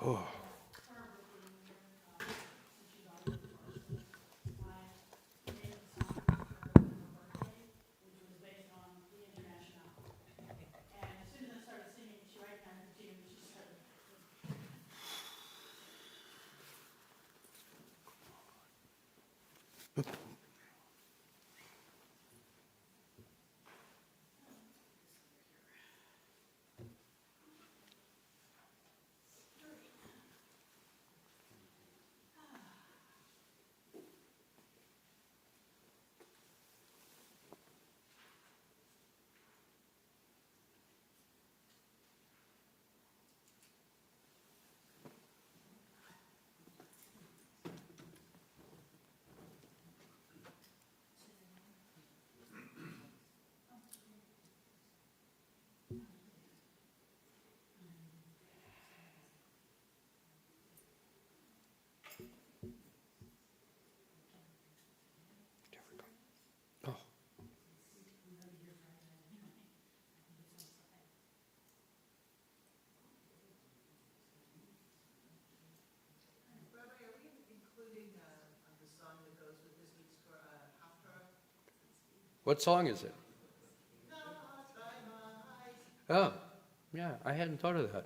Oh. What song is it? Oh, yeah, I hadn't thought of that. That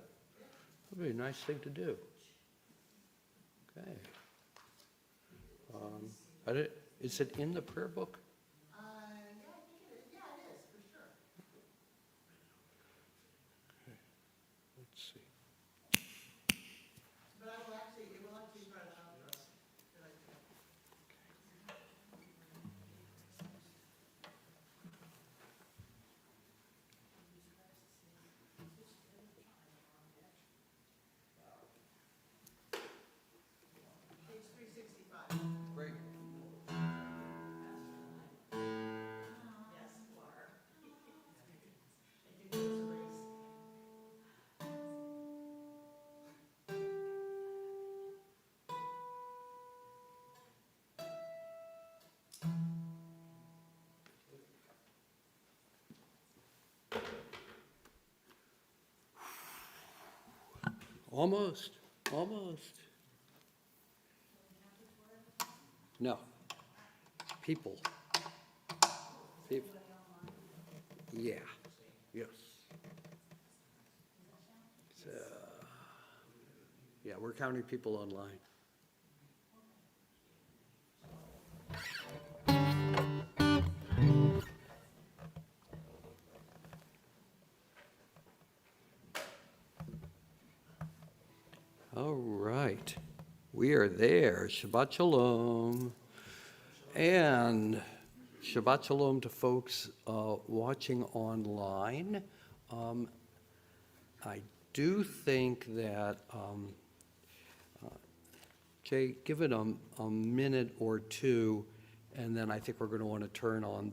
would be a nice thing to do. Okay. Is it in the prayer book? Yeah, I think it is. Yeah, it is, for sure. Okay. Let's see. But it will actually be part of the opera. Page 365. Great. Yes, you are. I do know it's a race. Almost. No. People. Yeah. Yes. So, yeah, we're counting people online. All right. We are there. Shabbat Shalom. And Shabbat Shalom to folks watching online. I do think that, Jay, give it a minute or two, and then I think we're going to want to turn on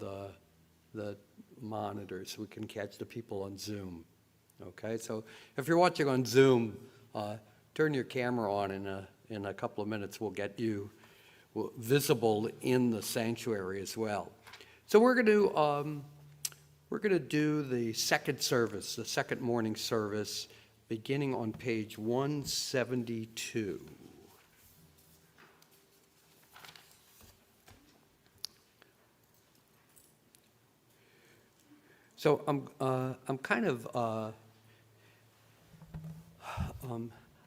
the monitors so we can catch the people on Zoom. Okay, so if you're watching on Zoom, turn your camera on in a couple of minutes. We'll get you visible in the sanctuary as well. So we're going to do the second service, the second morning service, beginning on page 172. So I'm kind of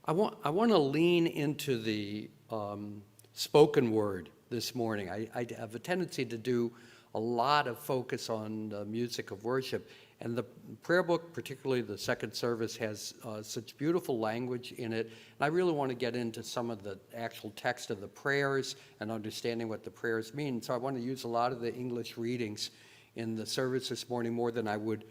I want to lean into the spoken word this morning. I have a tendency to do a lot of focus on the music of worship, and the prayer book, particularly the second service, has such beautiful language in it. And I really want to get into some of the actual text of the prayers and understanding what the prayers mean. So I want to use a lot of the English readings in the service this morning, more than I would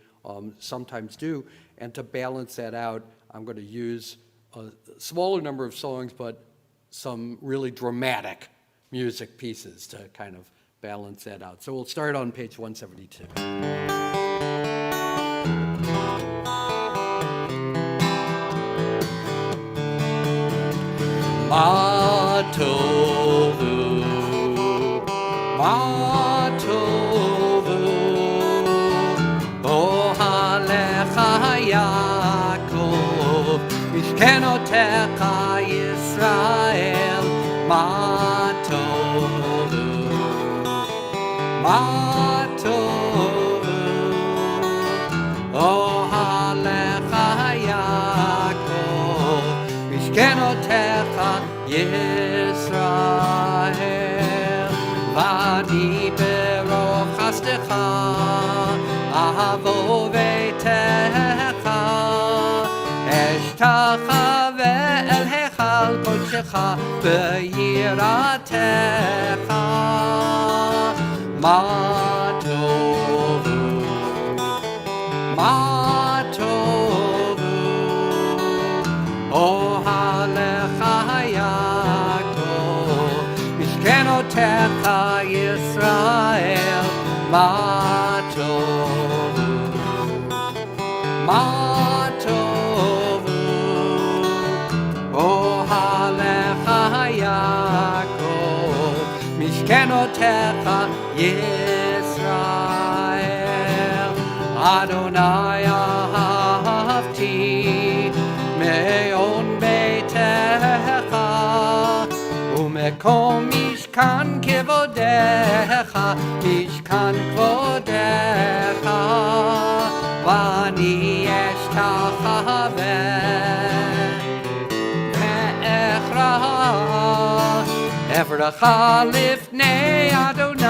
sometimes do. And to balance that out, I'm going to use a smaller number of songs, but some really dramatic music pieces to kind of balance that out. So we'll start on page 172. Ma tovu, ma tovu, ohalecha Yaakov, mishkenotecha אוהליך יעקב, משכנותיך ישראל, ואני ברוב חסדך אבוא ביתך, אשתחווה אל היכל קודשך ביראתך. מה טובו, מה טובו, אוהליך יעקב, משכנותיך ישראל, מה טובו, מה טובו, אוהליך יעקב, משכנותיך ישראל. אדוני אהבתי מעון ביתך, ומקום משכן כבודך, משכן כבודך, ואני אשתחווה ואכרע אברך לפני אדוני,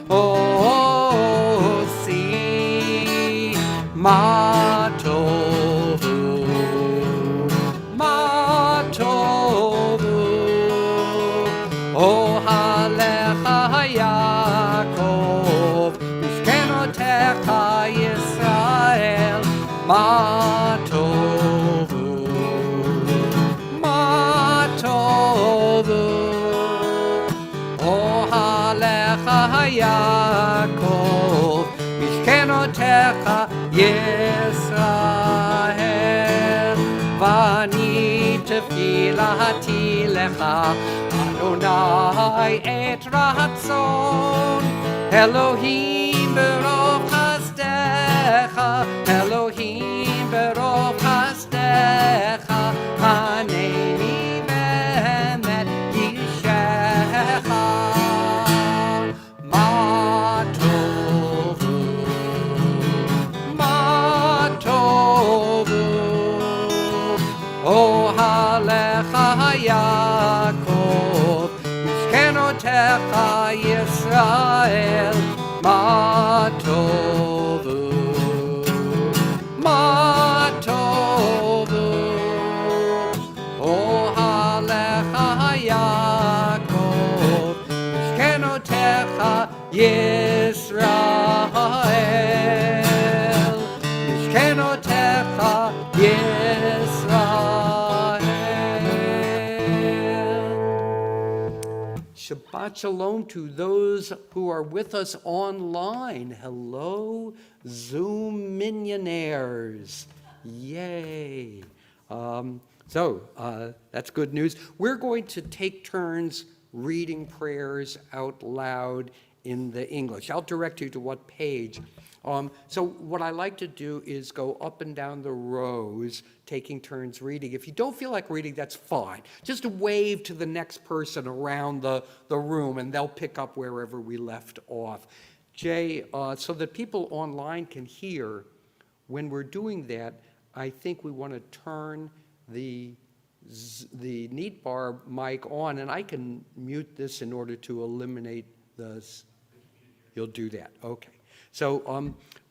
עושי מה טובו, מה טובו, אוהליך יעקב, משכנותיך ישראל, מה טובו, מה טובו, אוהליך יעקב, משכנותיך ישראל. ואני תפילתי לך, אדוני את רצון, אלוהים ברוב חסדך, אלוהים ברוב חסדך, הנני באמת אישך. מה טובו, מה טובו, אוהליך יעקב, משכנותיך ישראל, מה טובו, מה טובו, אוהליך יעקב, משכנותיך ישראל, משכנותיך ישראל. Shabbat shalom to those who are with us online. Hello, Zoom millionaires. Yay. That's good news. We're going to take turns reading prayers out loud in the English. I'll direct you to what page. So what I like to do is go up and down the rows, taking turns reading. If you don't feel like reading, that's fine. Just wave to the next person around the room, and they'll pick up wherever we left off. Jay, so that people online can hear, when we're doing that, I think we want to turn the neat bar mic on, and I can mute this in order to eliminate the. You'll do that, okay. So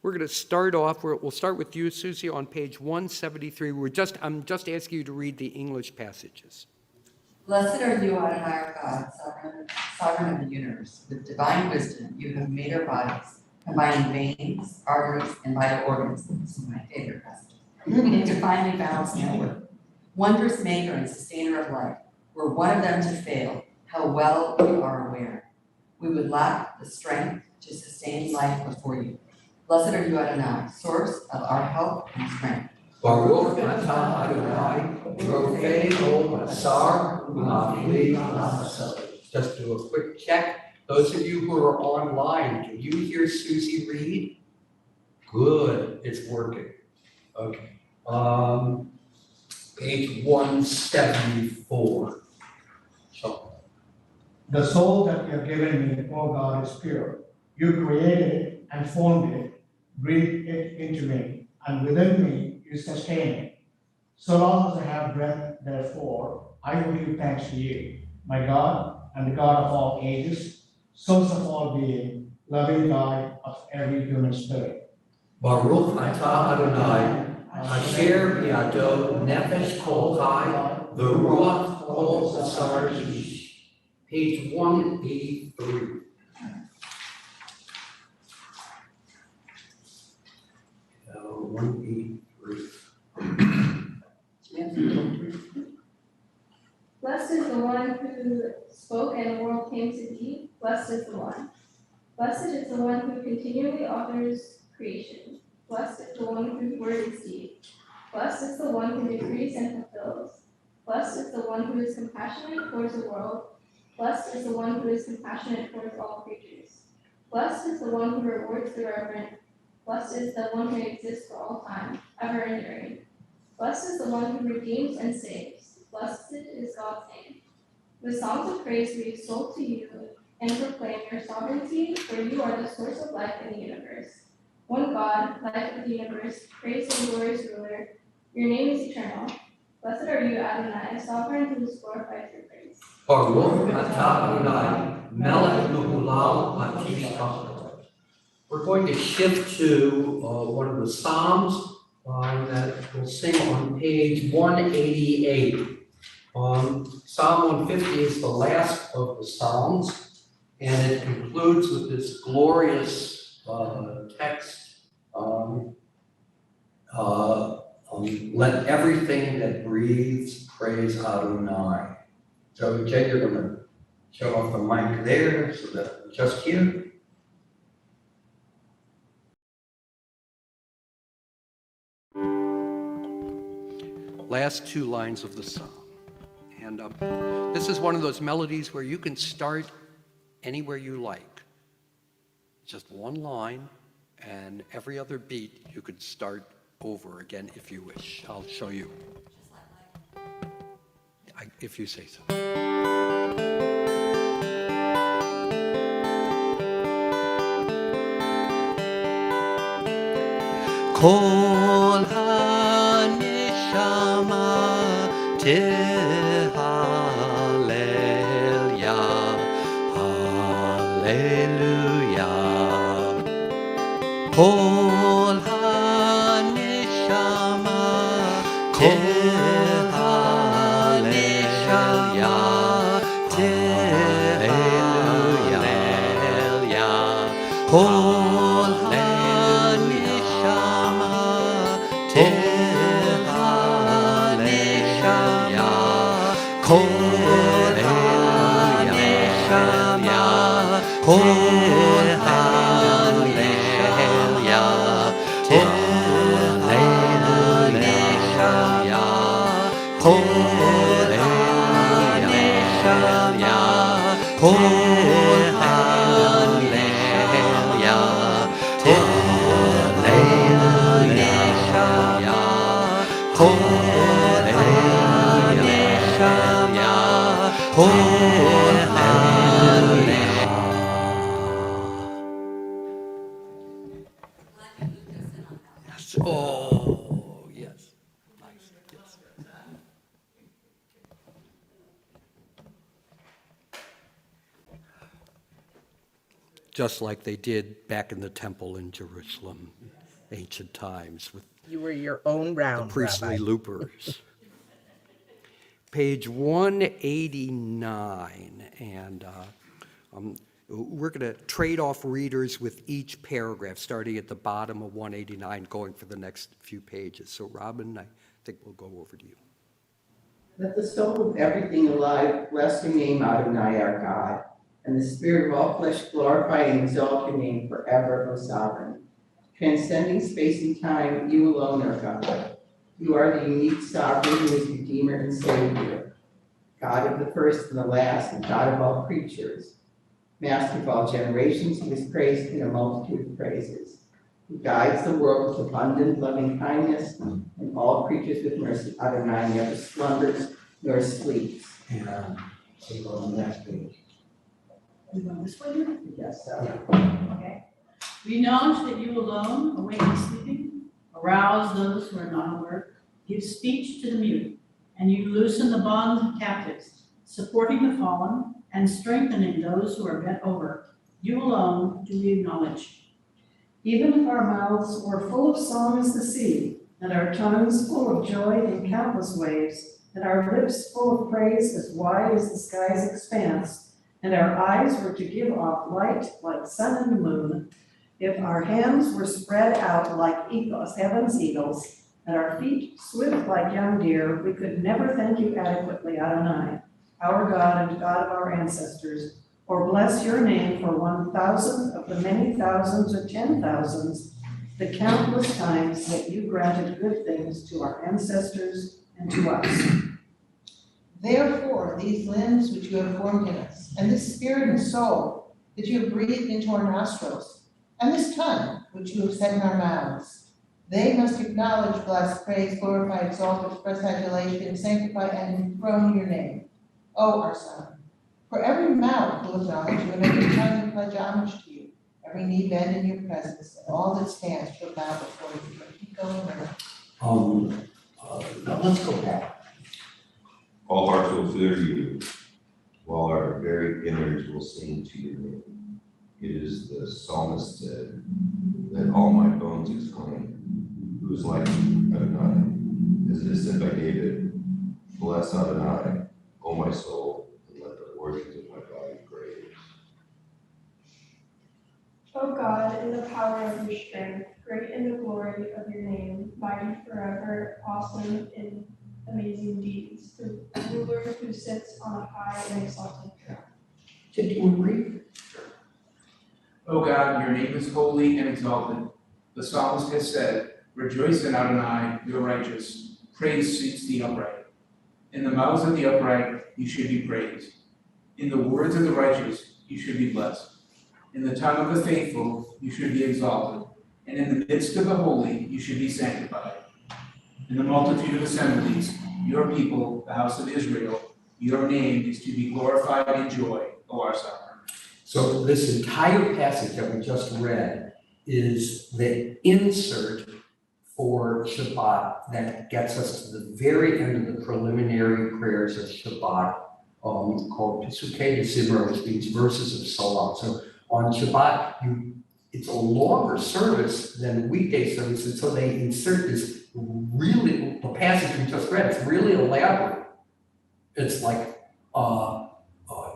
we're going to start off. We'll start with you, Susie, on page 173. I'm just asking you to read the English passages. Blessed are you, Adonai our God, sovereign of the universe. With divine wisdom, you have made our bodies, combining veins, arteries, and vital organs. This is my favorite passage. Into finely balanced network. Wondrous maker and sustainer of life. Were one of them to fail, how well you are aware. We would lack the strength to sustain life before you. Blessed are you, Adonai, source of our help and strength. Baruch atah Adonai, Rofeinu Basar U'Machli Nafsho. Just do a quick check. Those of you who are online, can you hear Susie read? Good, it's working. Okay. Page 174. So. The soul that you have given me, O God, is pure. You created it and formed it breathe it into me, and within me you sustain it. So long as I have breath, therefore, I will give thanks to you, my God and the God of all ages, source of all being, loving God of every human spirit. Baruch atah Adonai, asher biado nefesh kol chai, v'ruach kol basar ish. Page 183. 183. Blessed is the one who spoke and the world came to be. Blessed is the one. Blessed is the one who continually authors creation. Blessed is the one whose word is deep. Blessed is the one who decrees and fulfills. Blessed is the one who is compassionate towards the world. Blessed is the one who is compassionate towards all creatures. Blessed is the one who rewards the reverent. Blessed is the one who exists for all time, ever enduring. Blessed is the one who redeems and saves. Blessed is God's name. With songs of praise we extol to you and proclaim your sovereignty, for you are the source of life in the universe. One God, life of the universe, praise and glorious ruler. Your name is eternal. Blessed are you, Adonai, sovereign who is glorified through praise. Baruch atah Adonai, melech mehulam haTishkach. We're going to shift to one of the Psalms that we'll sing on page 188. Psalm 150 is the last of the Psalms, and it concludes with this glorious text. Let everything that breathes praise Adonai. So, Jay, you're going to show off the mic there so that we just hear. Last two lines of the psalm. And this is one of those melodies where you can start anywhere you like. Just one line, and every other beat you could start over again if you wish. I'll show you. If you say so. Kol haneshama tehalel ya, hallelujah. Kol haneshama tehalel ya, hallelujah. Kol haneshama tehalel ya, kol haneshama kol hallelujah, hallelujah, kol hallelujah, kol Oh, yes. Nice. Yes. Just like they did back in the temple in Jerusalem, ancient times, with You were your own round, the priestly Rabbi. loopers. Page 189, and we're going to trade off readers with each paragraph, starting at the bottom of 189, going for the next few pages. So, Robin, I think we'll go over to you. Let the soul of everything alive bless your name, Adonai, our God, and the spirit of all flesh glorify and exalt your name forever, O sovereign. Transcending space and time, you alone are God. You are the unique sovereign who is Redeemer and Savior, God of the first and the last, and God of all creatures. Master of all generations, who is praised in a multitude of praises, who guides the world with abundant loving kindness, and all creatures with mercy. Adonai never slumbers nor sleeps. And so go on the next page. You want this one? Yes, so. Okay. We acknowledge that you alone awaken sleeping, arouse those who are not alert, give speech to the mute, and you loosen the bonds of captives, supporting the fallen and strengthening those who are bent over. You alone do we acknowledge. Even if our mouths were full of song as the sea, and our tongues full of joy in countless waves, and our lips full of praise as wide as the sky's expanse, and our eyes were to give off light like sun and moon, if our hands were spread out like eagles, heaven's eagles, and our feet swift like young deer, we could never thank you adequately, Adonai, our God and God of our ancestors, or bless your name for 1,000 of the many thousands or 10,000s, the countless times that you granted good things to our ancestors and to us. Therefore, these limbs which you have formed in us, and this spirit and soul that you have breathed into our nostrils, and this tongue which you have set in our mouths, they must acknowledge, bless, praise, glorify, exalt, express adulation, sanctify, and enthrone your name, O our Son. For every mouth will acknowledge you, and every tongue will pledge homage to you. Every knee bend in your presence, and all that stands shall bow before you. Keep going there. Now let's go back. All hearts will fear you, while our very innards will sing to your name. It is the psalmist said, that all my bones exclaim, who is like you, Adonai? As it is said by David, bless Adonai, O my soul, and let the organs of my body praise. O God, in the power of your strength, great in the glory of your name, mighty forever, awesome in amazing deeds, the ruler who sits on a high and exalted throne. Did you agree? O God, your name is holy and exalted. The psalmist has said, rejoice in Adonai, you're righteous. Praise suits the upright. In the mouths of the upright, you should be praised. In the words of the righteous, you should be blessed. In the tongue of the faithful, you should be exalted. And in the midst of the holy, you should be sanctified. In the multitude of assemblies, your people, the house of Israel, your name is to be glorified in joy, O our Sovereign. So this entire passage that we just read is the insert for Shabbat that gets us to the very end of the preliminary prayers of Shabbat, called Pesukei Zimra, which means verses of Salah. So on Shabbat, it's a longer service than weekday service, and so they insert this really, the passage we just read, it's really elaborate. It's like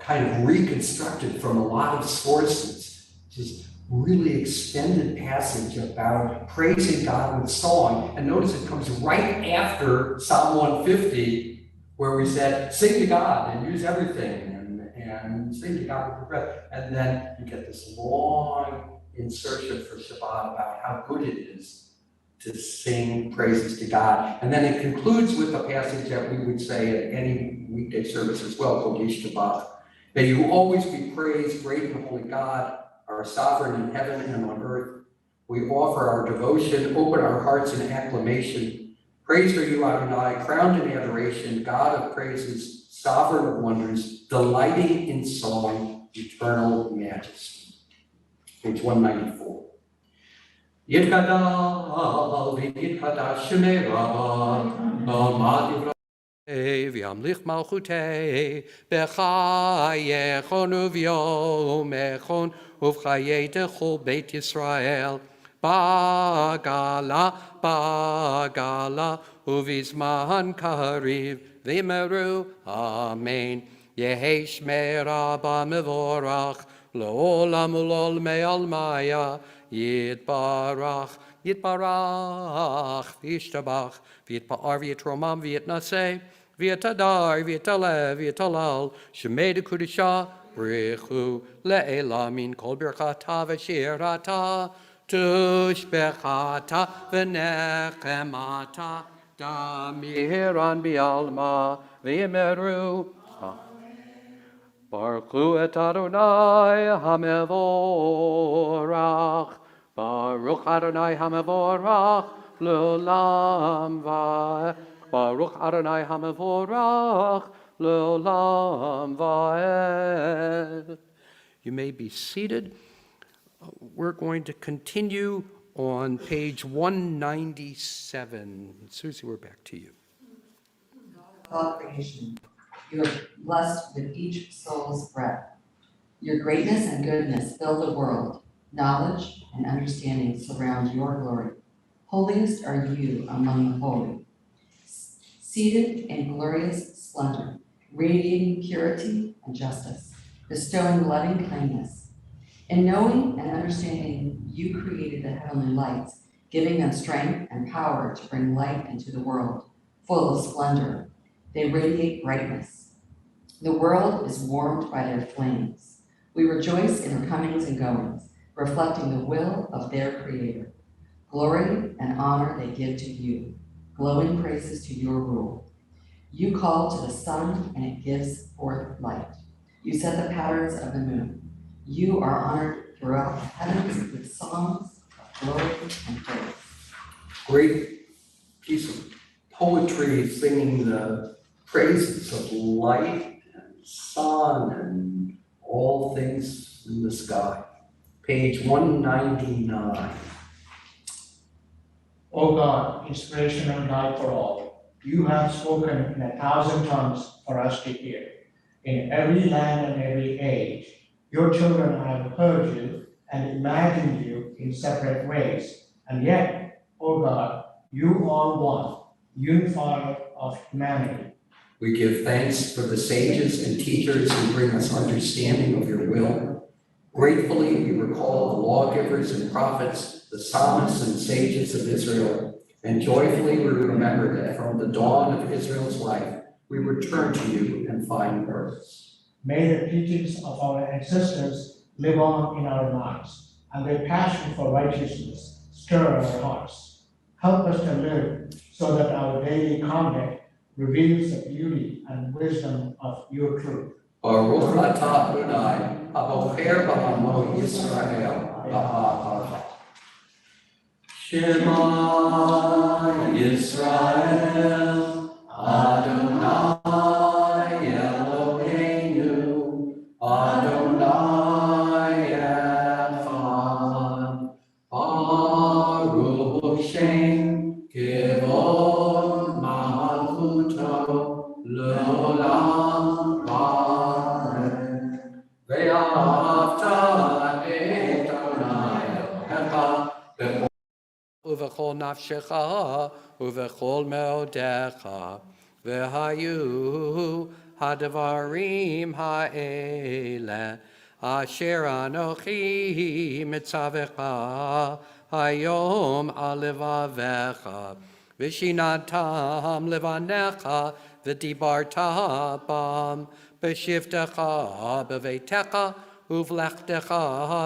kind of reconstructed from a lot of sources. Just really extended passage about praising God with song. And notice it comes right after Psalm 150, where we said, sing to God and use everything and sing to God with your breath. And then you get this long insertion for Shabbat about how good it is to sing praises to God. And then it concludes with a passage that we would say at any weekday service as well, called Shabbat. May you always be praised, great and holy God, our sovereign in heaven and on earth. We offer our devotion, open our hearts in acclamation. Praise are you, Adonai, crowned in adoration, God of praises, sovereign of wonders, delighting in song, eternal majesty. Page 194. Yitkadal v'yitkadash shemera, V'yamlich malchutei b'chayechon uv'yomechon uv'chayei techol Beit Yisrael ba'gala uv'izman kariv v'yimeru amen. Yehi shmei Rabba mevorach le'olam u'lol me'almaya yitbarach v'yishtabach v'yitpa'ar v'yitromam v'yitnaseh v'yitadar v'yitalev v'yitalal shemei dekudisha brichu le'elamin kol birchata v'shirata tushbechata v'nechemata damiran bi'alma v'yimeru Baruch et Adonai hamevorach Baruch Adonai hamevorach L'olam va'ed. Baruch Adonai hamevorach L'olam va'ed. You may be seated. We're going to continue on page 197. Susie, we're back to you. All creation, you are blessed with each soul's breath. Your greatness and goodness fill the world. Knowledge and understanding surround your glory. Holiest are you among the holy, seated in glorious splendor, radiating purity and justice, bestowing loving kindness. In knowing and understanding, you created the heavenly lights, giving them strength and power to bring light into the world, full of splendor. They radiate brightness. The world is warmed by their flames. We rejoice in their comings and goings, reflecting the will of their Creator. Glory and honor they give to you, glowing praises to your rule. You call to the sun and it gives forth light. You set the patterns of the moon. You are honored throughout the heavens with songs of glory and praise. Great piece of poetry singing the praises of light and sun and all things in the sky. Page 199. O God, inspiration and guide for all, you have spoken in 1,000 tongues for us to hear. In every land and every age, your children have heard you and imagined you in separate ways. And yet, O God, you are one, unifier of humanity. We give thanks for the sages and teachers who bring us understanding of your will. Gratefully, we recall the lawgivers and prophets, the psalmists and sages of Israel, and joyfully we remember that from the dawn of Israel's life, we return to you and find purpose. May the teachings of our ancestors live on in our minds, and their passion for righteousness stir our hearts. Help us to live so that our daily conduct reveals the beauty and wisdom of your truth. Baruch atah Adonai, abocher ba'amo Yisrael, ba'ahava. Shema Yisrael, Adonai Eloheinu, Adonai Echad. Baruch Shem Kivod Malchuto L'olam Vared. Ve'ahavta et Adonai Elohecha Uvechol nafshecha, uvechol meodecha, vehayu hadavarim ha'ele, asher anochi mitzavecha, hayom alevavecha, v'shinatam levanecha, v'dibarta bam, b'shivtecha b'veitecha, uvlechtecha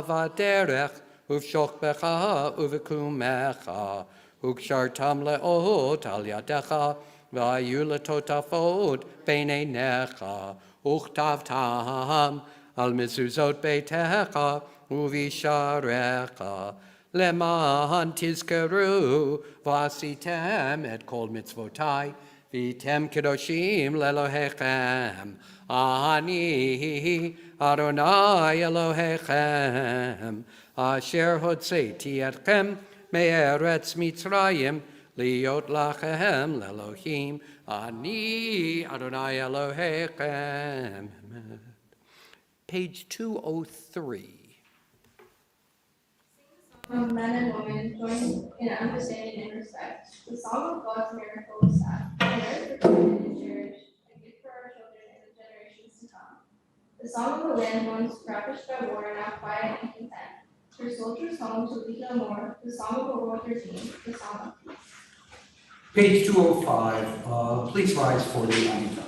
v'derech, Uvshokbecha, uvekumecha, ukshartam leot al yadecha, vayula totafot beinenecha, uchtavtam al mezuzot beitecha, uvisharecha, leman tizkeru, vasitem et kol mitzvotai, vitem kedoshim lelohechem, ani Adonai Elohechem, Asher hotzeti etchem me'eretz Mitzrayim liot lachem lelohim ani Adonai Elohechem. Page 203. From men and women join in understanding and respect. The song of God's miracle is sad. And earth protected and cherished, a gift for our children and the generations to come. The song of the land once ravished by war, now quiet and content. Her soldiers home to lead no more. The song of World War XIII, the song of peace. Page 205. Please rise for the Amidah.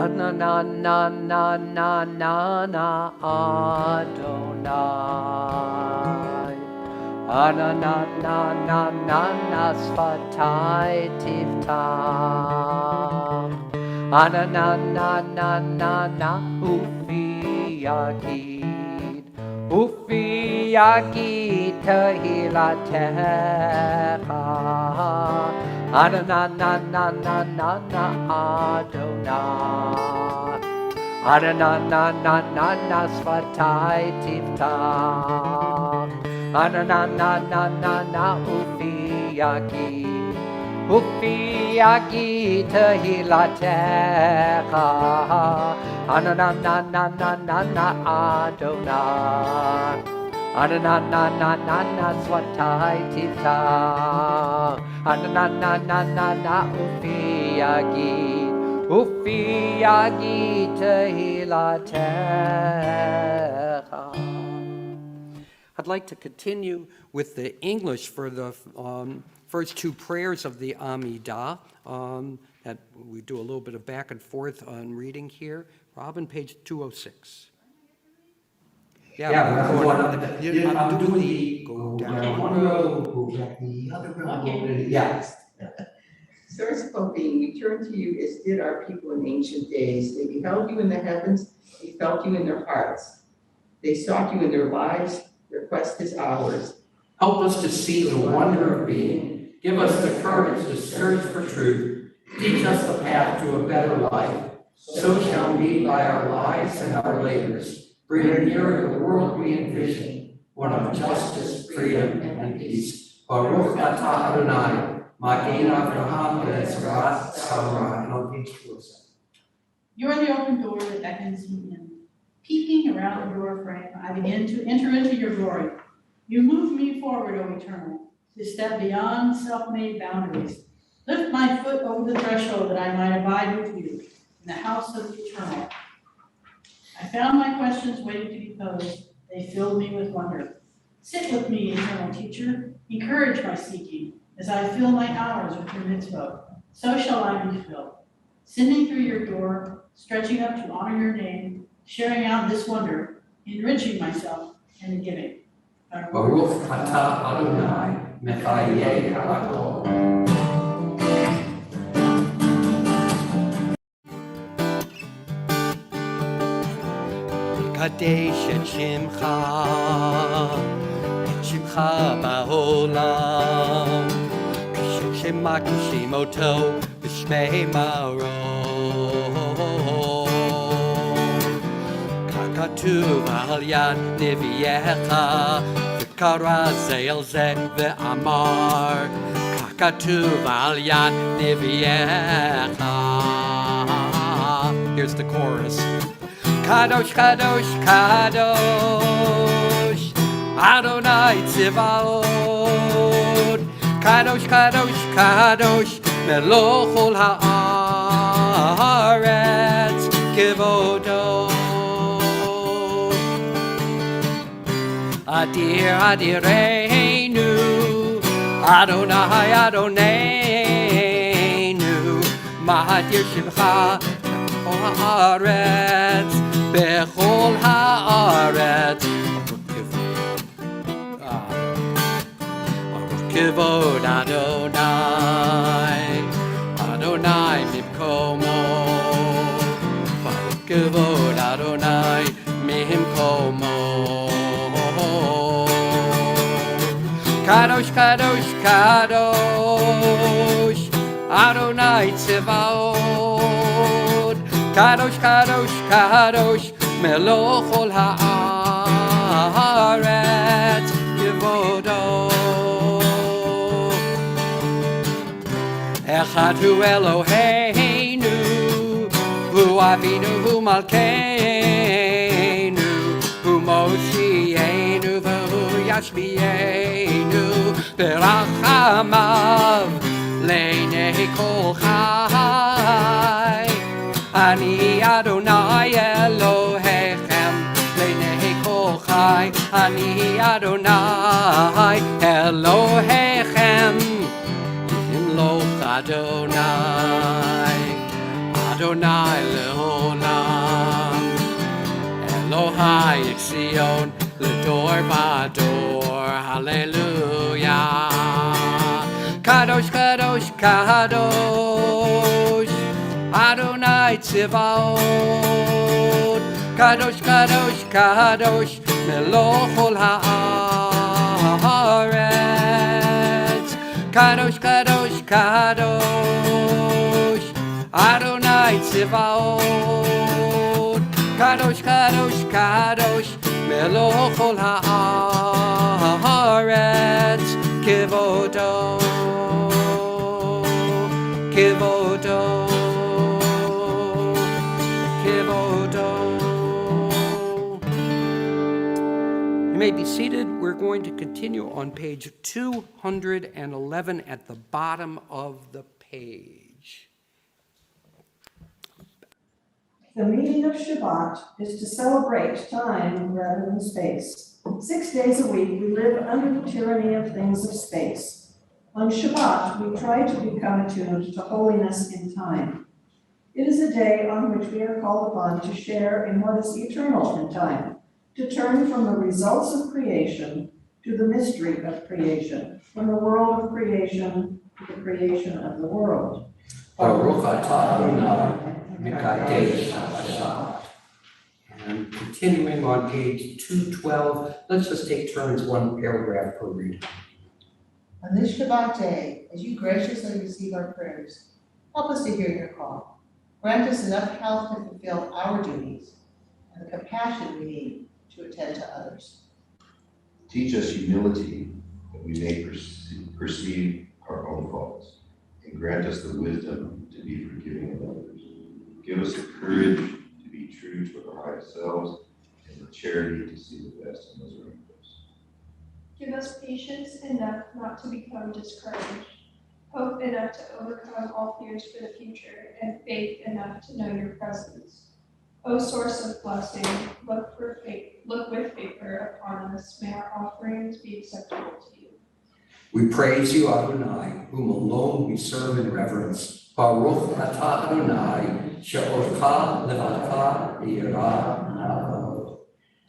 Na na na na na na na Adonai. Na na na na na na Sfatai Tiftam. Na na na na na na Ufi Yagid. Ufi Yagid Tehilatecha. Adonai, na na na na na Adonai. Adonai, na na na na Svatai Tiftach. Adonai, na na na na Ufiagi. Ufiagi Tehilatecha. Adonai, na na na na na Adonai. Adonai, na na na na Svatai Tiftach. Adonai, na na na na Ufiagi. Ufiagi Tehilatecha. I'd like to continue with the English for the first two prayers of the Amidah. That we do a little bit of back and forth on reading here. Robin, page 206. Yeah, I'm doing the go down one row, go back the other row. Okay. Yes. Source of being, we turn to you as did our people in ancient days. They beheld you in the heavens, they felt you in their hearts. They sought you in their lives, their quest is ours. Help us to see the wonder of being. Give us the courage to search for truth. Teach us the path to a better life. So shall we, by our lives and our labors, bring nearer the world we envision, one of justice, freedom, and peace. Baruch atah Adonai, Magen Avraham Bezrat Sarah. And on page 207. You are the open door that beckons me in. Peeking around the door frame, I begin to enter into your glory. You move me forward, O Eternal, to step beyond self-made boundaries. Lift my foot over the threshold that I might abide with you in the house of the Eternal. I found my questions waiting to be posed. They filled me with wonder. Sit with me, Eternal Teacher. Encourage my seeking. As I fill my hours with your mitzvot, so shall I be filled. Sending through your door, stretching up to honor your name, sharing out this wonder, enriching myself and giving. Baruch atah Adonai, Mechayeh Hakol. Kadesh et Shimcha, ba'olam, Kishim Shema Kishim Oto, B'Shmei Maro. Kakatuv al yad Neviecha, V'kara ze el ze ve'amar. Kakatuv al yad Neviecha. Here's the chorus. Kadosh, Kadosh, Kadosh, Adonai Tzivaot. Kadosh, Kadosh, Kadosh, Meloch ha'aretz Kivodo. Adir, Adireinu, Adonai, Adonenu, Mahadir Shivcha, Haaretz, Bechol Haaretz, Kivod Adonai, Adonai Mimkomo, Kivod Adonai Mimkomo. Kadosh, Kadosh, Kadosh, Adonai Tzivaot. Kadosh, Kadosh, Kadosh, Meloch ol haaretz Yevodo. Echad hu Eloheinu, hu Avinu, hu Malkeinu, hu Moshienu, v'hu Yashmienu, Berachamav, Leinei kol chai. Ani Adonai Elohechem, Leinei kol chai. Ani Adonai Elohechem, Yimloch Adonai, Adonai leolam. Elohai Yixion, Ledor Vador, Hallelujah. Kadosh, Kadosh, Kadosh, Adonai Tzivaot. Kadosh, Kadosh, Kadosh, Meloch ol haaretz. Kadosh, Kadosh, Kadosh, Adonai Tzivaot, Kadosh, Kadosh, Kadosh, Meloch Kol Haaretz, Kivodo, Kivodo, Kivodo. You may be seated. We're going to continue on page 211 at the bottom of the page. The meaning of Shabbat is to celebrate time rather than space. 6 days a week, we live under the tyranny of things of space. On Shabbat, we try to become attuned to holiness in time. It is a day on which we are called upon to share in what is eternal in time, to turn from the results of creation to the mystery of creation, from the world of creation to the creation of the world. Baruch atah Adonai, Mikadesh Shabbat. And continuing on page 212, let's just take turns, one paragraph per reading. On this Shabbat day, as you graciously receive our prayers, help us to hear your call. Grant us enough health to fulfill our duties and the compassion we need to attend to others. Teach us humility that we may perceive our own faults, and grant us the wisdom to be forgiving of others. Give us the courage to be true to our high selves and the charity to see the best in those around us. Give us patience enough not to become discouraged, hope enough to overcome all fears for the future, and faith enough to know your presence. O source of blessing, look with favor upon us. May our offerings be acceptable to you. We praise you, Adonai, whom alone we serve in reverence. Baruch atah Adonai, she'orcha levadcha v'yirah na'avod.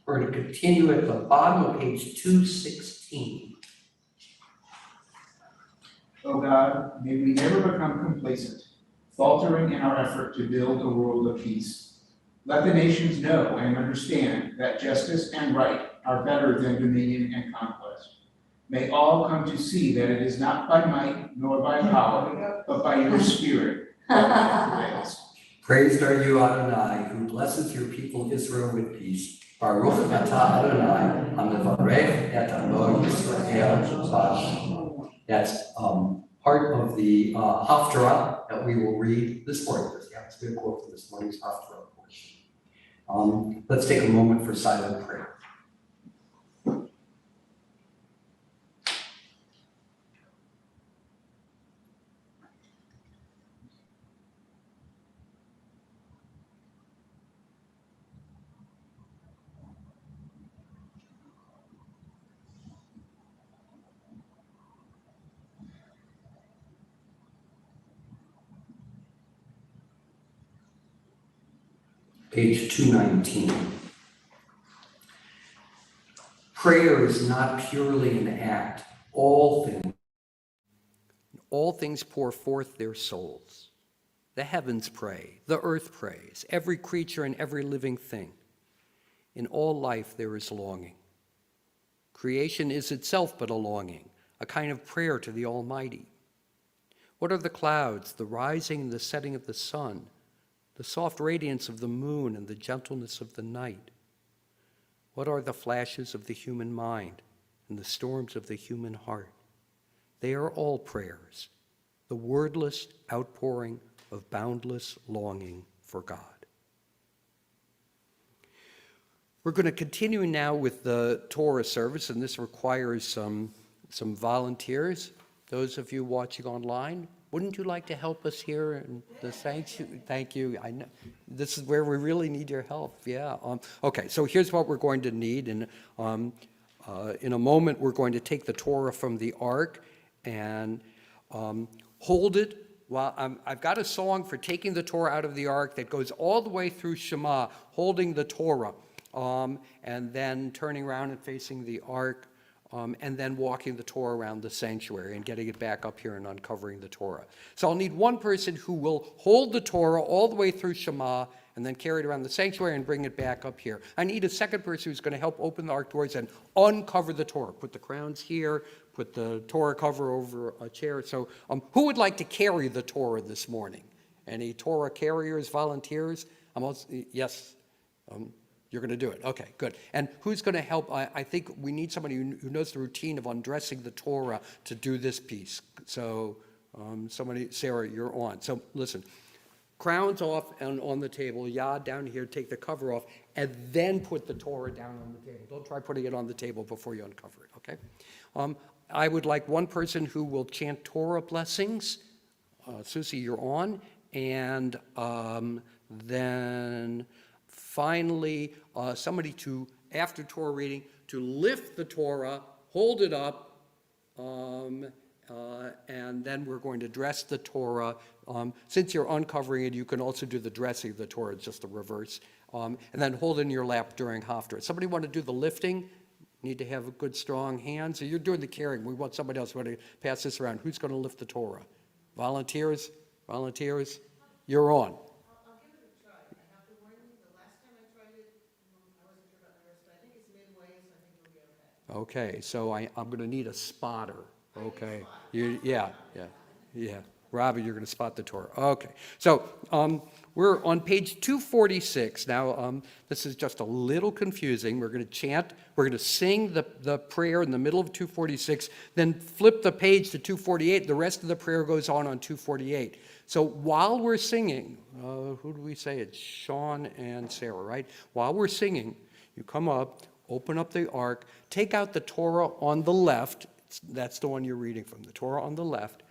We're going to continue at the bottom of page 216. O God, may we never become complacent, faltering in our effort to build a world of peace. Let the nations know and understand that justice and right are better than dominion and conquest. May all come to see that it is not by might nor by power, but by your Spirit that prevails. Praised are you, Adonai, who blesses your people Israel with peace. Baruch atah Adonai, hamevarech et amo Yisrael b'shalom. That's part of the Haftarah that we will read this morning. That's the quote for this morning's Haftarah portion. Let's take a moment for silent prayer. Page 219. Prayer is not purely an act. All things pour forth their souls. The heavens pray, the earth prays, every creature and every living thing. In all life there is longing. Creation is itself but a longing, a kind of prayer to the Almighty. What are the clouds, the rising and the setting of the sun, the soft radiance of the moon and the gentleness of the night? What are the flashes of the human mind and the storms of the human heart? They are all prayers, the wordless outpouring of boundless longing for God. We're going to continue now with the Torah service, and this requires some volunteers. Those of you watching online, wouldn't you like to help us here in the sanctuary? Thank you. I know this is where we really need your help. Yeah. Okay. So here's what we're going to need, and in a moment we're going to take the Torah from the ark and hold it. Well, I've got a song for taking the Torah out of the ark that goes all the way through Shema, holding the Torah, and then turning around and facing the ark. And then walking the Torah around the sanctuary and getting it back up here and uncovering the Torah. So I'll need one person who will hold the Torah all the way through Shema and then carry it around the sanctuary and bring it back up here. I need a second person who's going to help open the ark doors and uncover the Torah. Put the crowns here, put the Torah cover over a chair. So who would like to carry the Torah this morning? Any Torah carriers, volunteers? Yes. You're going to do it. Okay, good. And who's going to help? I think we need somebody who knows the routine of undressing the Torah to do this piece. So Sarah, you're on. So listen, crowns off and on the table, yad down here, take the cover off, and then put the Torah down on the table. Don't try putting it on the table before you uncover it, okay? I would like one person who will chant Torah blessings. Susie, you're on. And then finally, somebody to, after Torah reading, to lift the Torah, hold it up, and then we're going to dress the Torah. Since you're uncovering it, you can also do the dressing of the Torah, it's just the reverse. And then hold it in your lap during Haftarah. Somebody want to do the lifting? Need to have good, strong hands. So you're doing the carrying. We want somebody else. We want to pass this around. Who's going to lift the Torah? Volunteers? Volunteers? You're on. I'll give it a try. I have to warn you, the last time I tried it, I wasn't sure about the rest, but I think it's midway, so I think it'll be okay. Okay, so I'm going to need a spotter. Okay. Yeah. Robbie, you're going to spot the Torah. Okay. So we're on page 246. Now, this is just a little confusing. We're going to chant. We're going to sing the prayer in the middle of 246, then flip the page to 248. The rest of the prayer goes on 248. So while we're singing, who do we say? It's Sean and Sarah, right? While we're singing, you come up, open up the ark, take out the Torah on the left. That's the one you're reading from, the Torah on the left.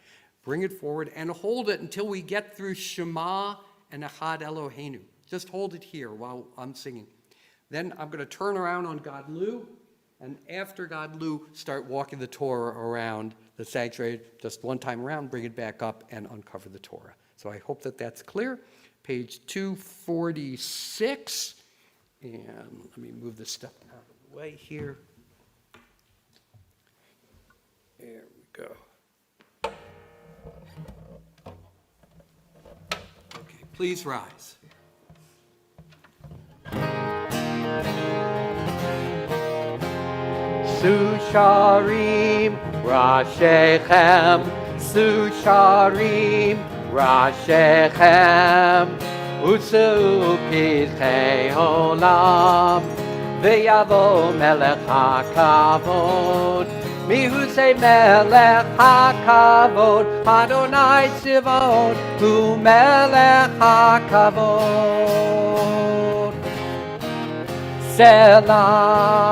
Bring it forward and hold it until we get through Shema and Echad Eloheinu. Just hold it here while I'm singing. Then I'm going to turn around on Godlu, and after Godlu, start walking the Torah around the sanctuary, just one time around, bring it back up and uncover the Torah. So I hope that that's clear. Page 246, and let me move this stuff out of the way here. There we go. Okay, please rise. Susharim Rashechem, Susharim Rashechem, Utsu Pizchei Olam, V'yavo Melech HaKavod, Mihusei Melech HaKavod, Adonai Tzivot, Hu Melech HaKavod. Selah.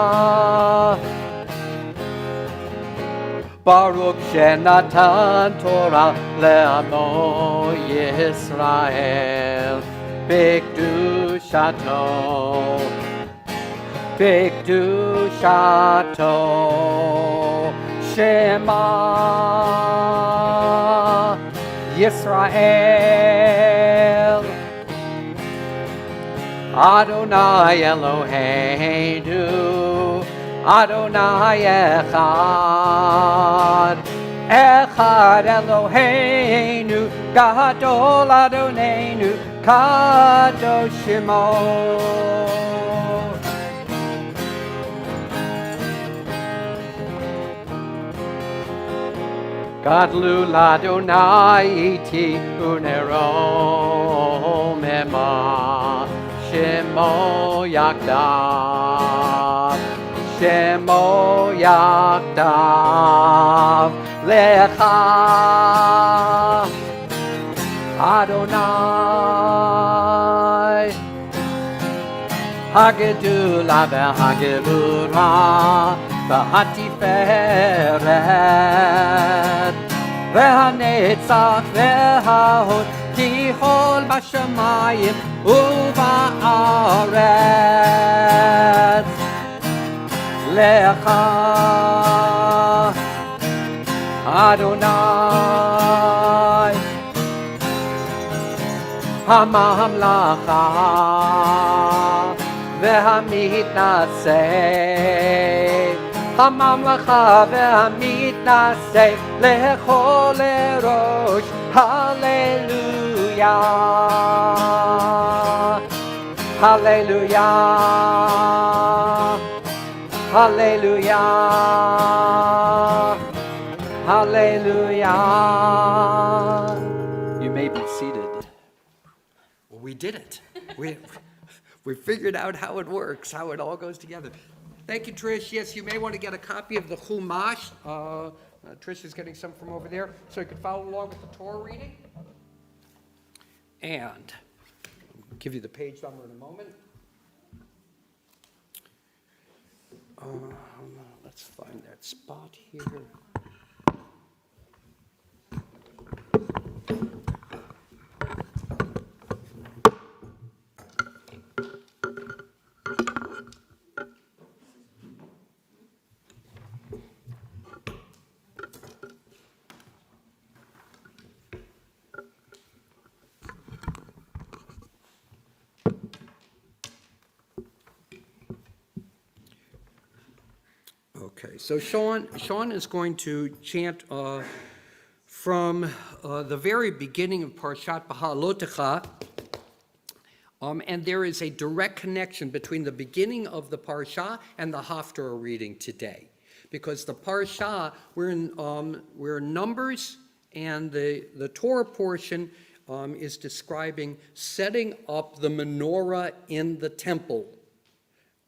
Baruch Shenatan Torah Le'amo Yisrael, B'kedushato, B'kedushato, Shema Yisrael, Adonai Eloheinu, Adonai Echad, Echad Eloheinu, Gadol Adonenu, Kadosh Shemo. Gadlu l'Adonai iti unero mema, Shemo Yakdav, Shemo Yakdav Lecha Adonai Hagedula v'Hagedura v'Hatiferet v'Hanetzach v'Hahod Kihol b'Shamayim u'ba'aretz Lecha Adonai Hamamlacha Ve'hamitnaseh Hamamlacha ve'hamitnaseh Lechol Erosh Hallelujah Hallelujah. Hallelujah. Hallelujah. You may be seated. Well, we did it. We figured out how it works, how it all goes together. Thank you, Trish. Yes, you may want to get a copy of the Chumash. Trish is getting some from over there, so you can follow along with the Torah reading. And I'll give you the page number in a moment. Let's find that spot here. Okay, so Sean is going to chant from the very beginning of Parshat Beha'alotecha, and there is a direct connection between the beginning of the Parsha and the Haftarah reading today, because the Parsha, we're in Numbers, and the Torah portion is describing setting up the menorah in the temple.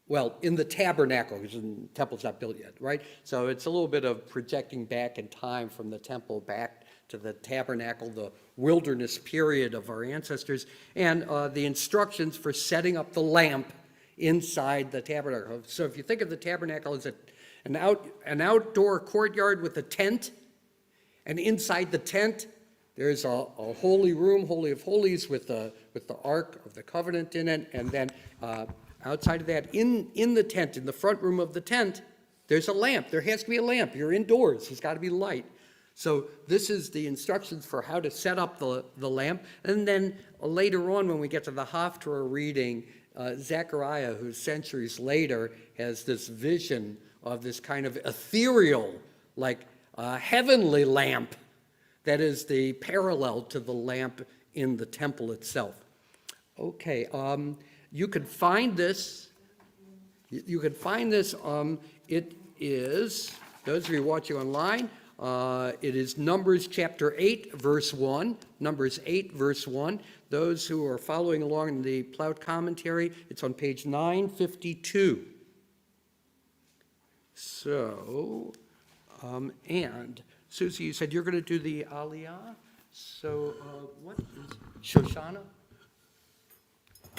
Well, in the tabernacle, because the temple's not built yet, right? So it's a little bit of projecting back in time from the temple back to the tabernacle, the wilderness period of our ancestors, and the instructions for setting up the lamp inside the tabernacle. So if you think of the tabernacle as an outdoor courtyard with a tent, and inside the tent there's a holy room, Holy of Holies, with the Ark of the Covenant in it, and then outside of that, in the tent, in the front room of the tent, there's a lamp. There has to be a lamp. You're indoors. There's got to be light. So this is the instructions for how to set up the lamp. And then later on, when we get to the Haftarah reading, Zechariah, who's centuries later, has this vision of this kind of ethereal, like heavenly lamp that is the parallel to the lamp in the temple itself. Okay. You can find this. It is, those of you watching online, it is Numbers chapter 8, verse 1. Numbers 8, verse 1. Those who are following along in the Plout commentary, it's on page 952. So, and Susie, you said you're going to do the Aliyah. So, what is Shoshana?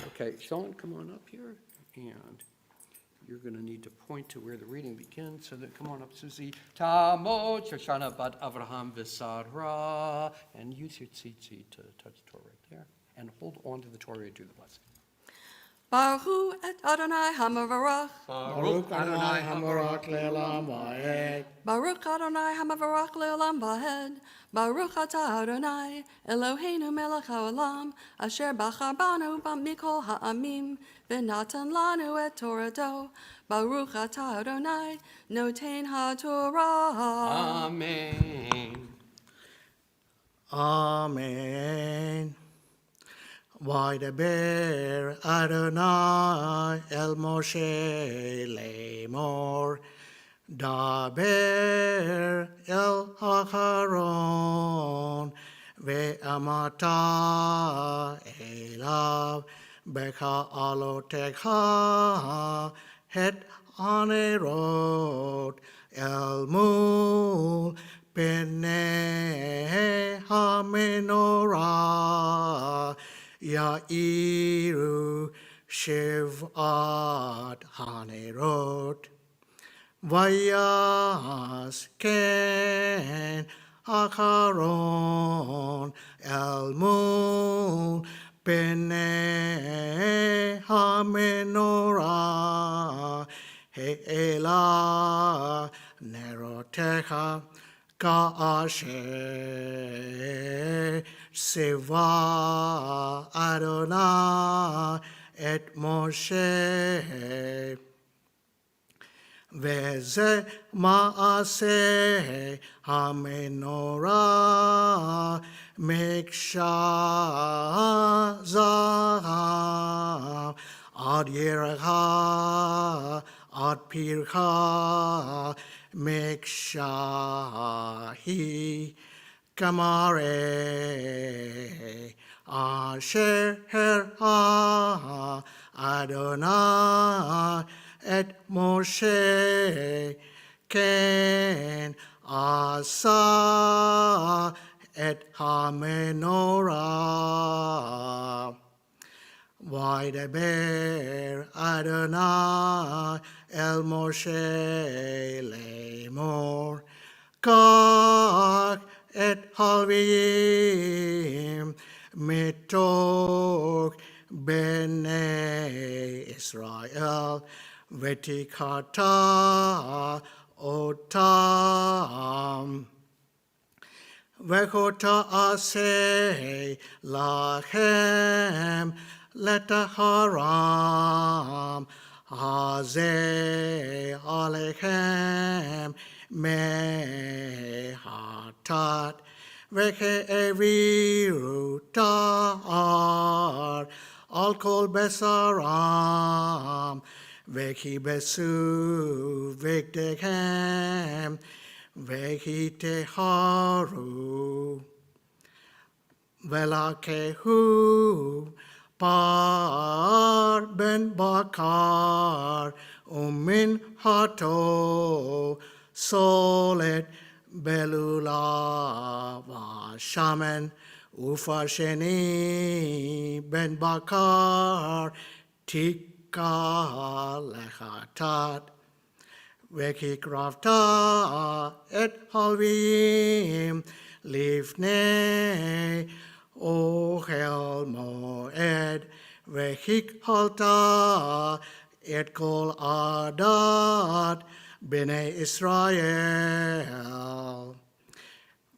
Okay, Sean, come on up here, and you're going to need to point to where the reading begins. So come on up, Susie. Tamot Shoshana bat Avraham v'Sarah, and use your tzitzit to touch the Torah right there, and hold on to the Torah and do the blessing. Baruch et Adonai Hamavarach. Baruch Adonai Hamarach Le'olam Va'ed. Baruch Adonai Hamavarach Le'olam Va'ed. Baruch atah Adonai Eloheinu melech haolam asher bachar banu mikol ha'amim v'natan lanu et Torato. Baruch atah Adonai noten ha'Torah. Amen. Amen. Vaydaber Adonai el Moshe lemor. Daber el Acharon ve'amata elav beka alotecha het anerot el mul pene hamenorah yairu shivat hanerot. Vayas ken Acharon el mul pene hamenorah he'ela nerotecha ka'asher seva Adonai et Moshe. Veze maaseh hamenorah miksha zahav Ad Yerecha, Ad Pircha, Mekshahi, Kamare, Asher Ha, Adonai, et Moshe, Ken, Asa, et HaMenorah. Vaydaber Adonai el Moshe lemor, Kach et halvim mitok bnei Israel, vetikata otam. Vechota aseh lachem letaharam hazeh alechem mehatat vecheviru ta'ar al kol besaram vechi besu vekdechem vechi teharu velakehu par ben bakar umin hato solet belula vashamen ufasheni ben bakar tikka lechatat Vekikrafta et halvim livnei ohel moed vekikhalta et kol adat bnei Israel.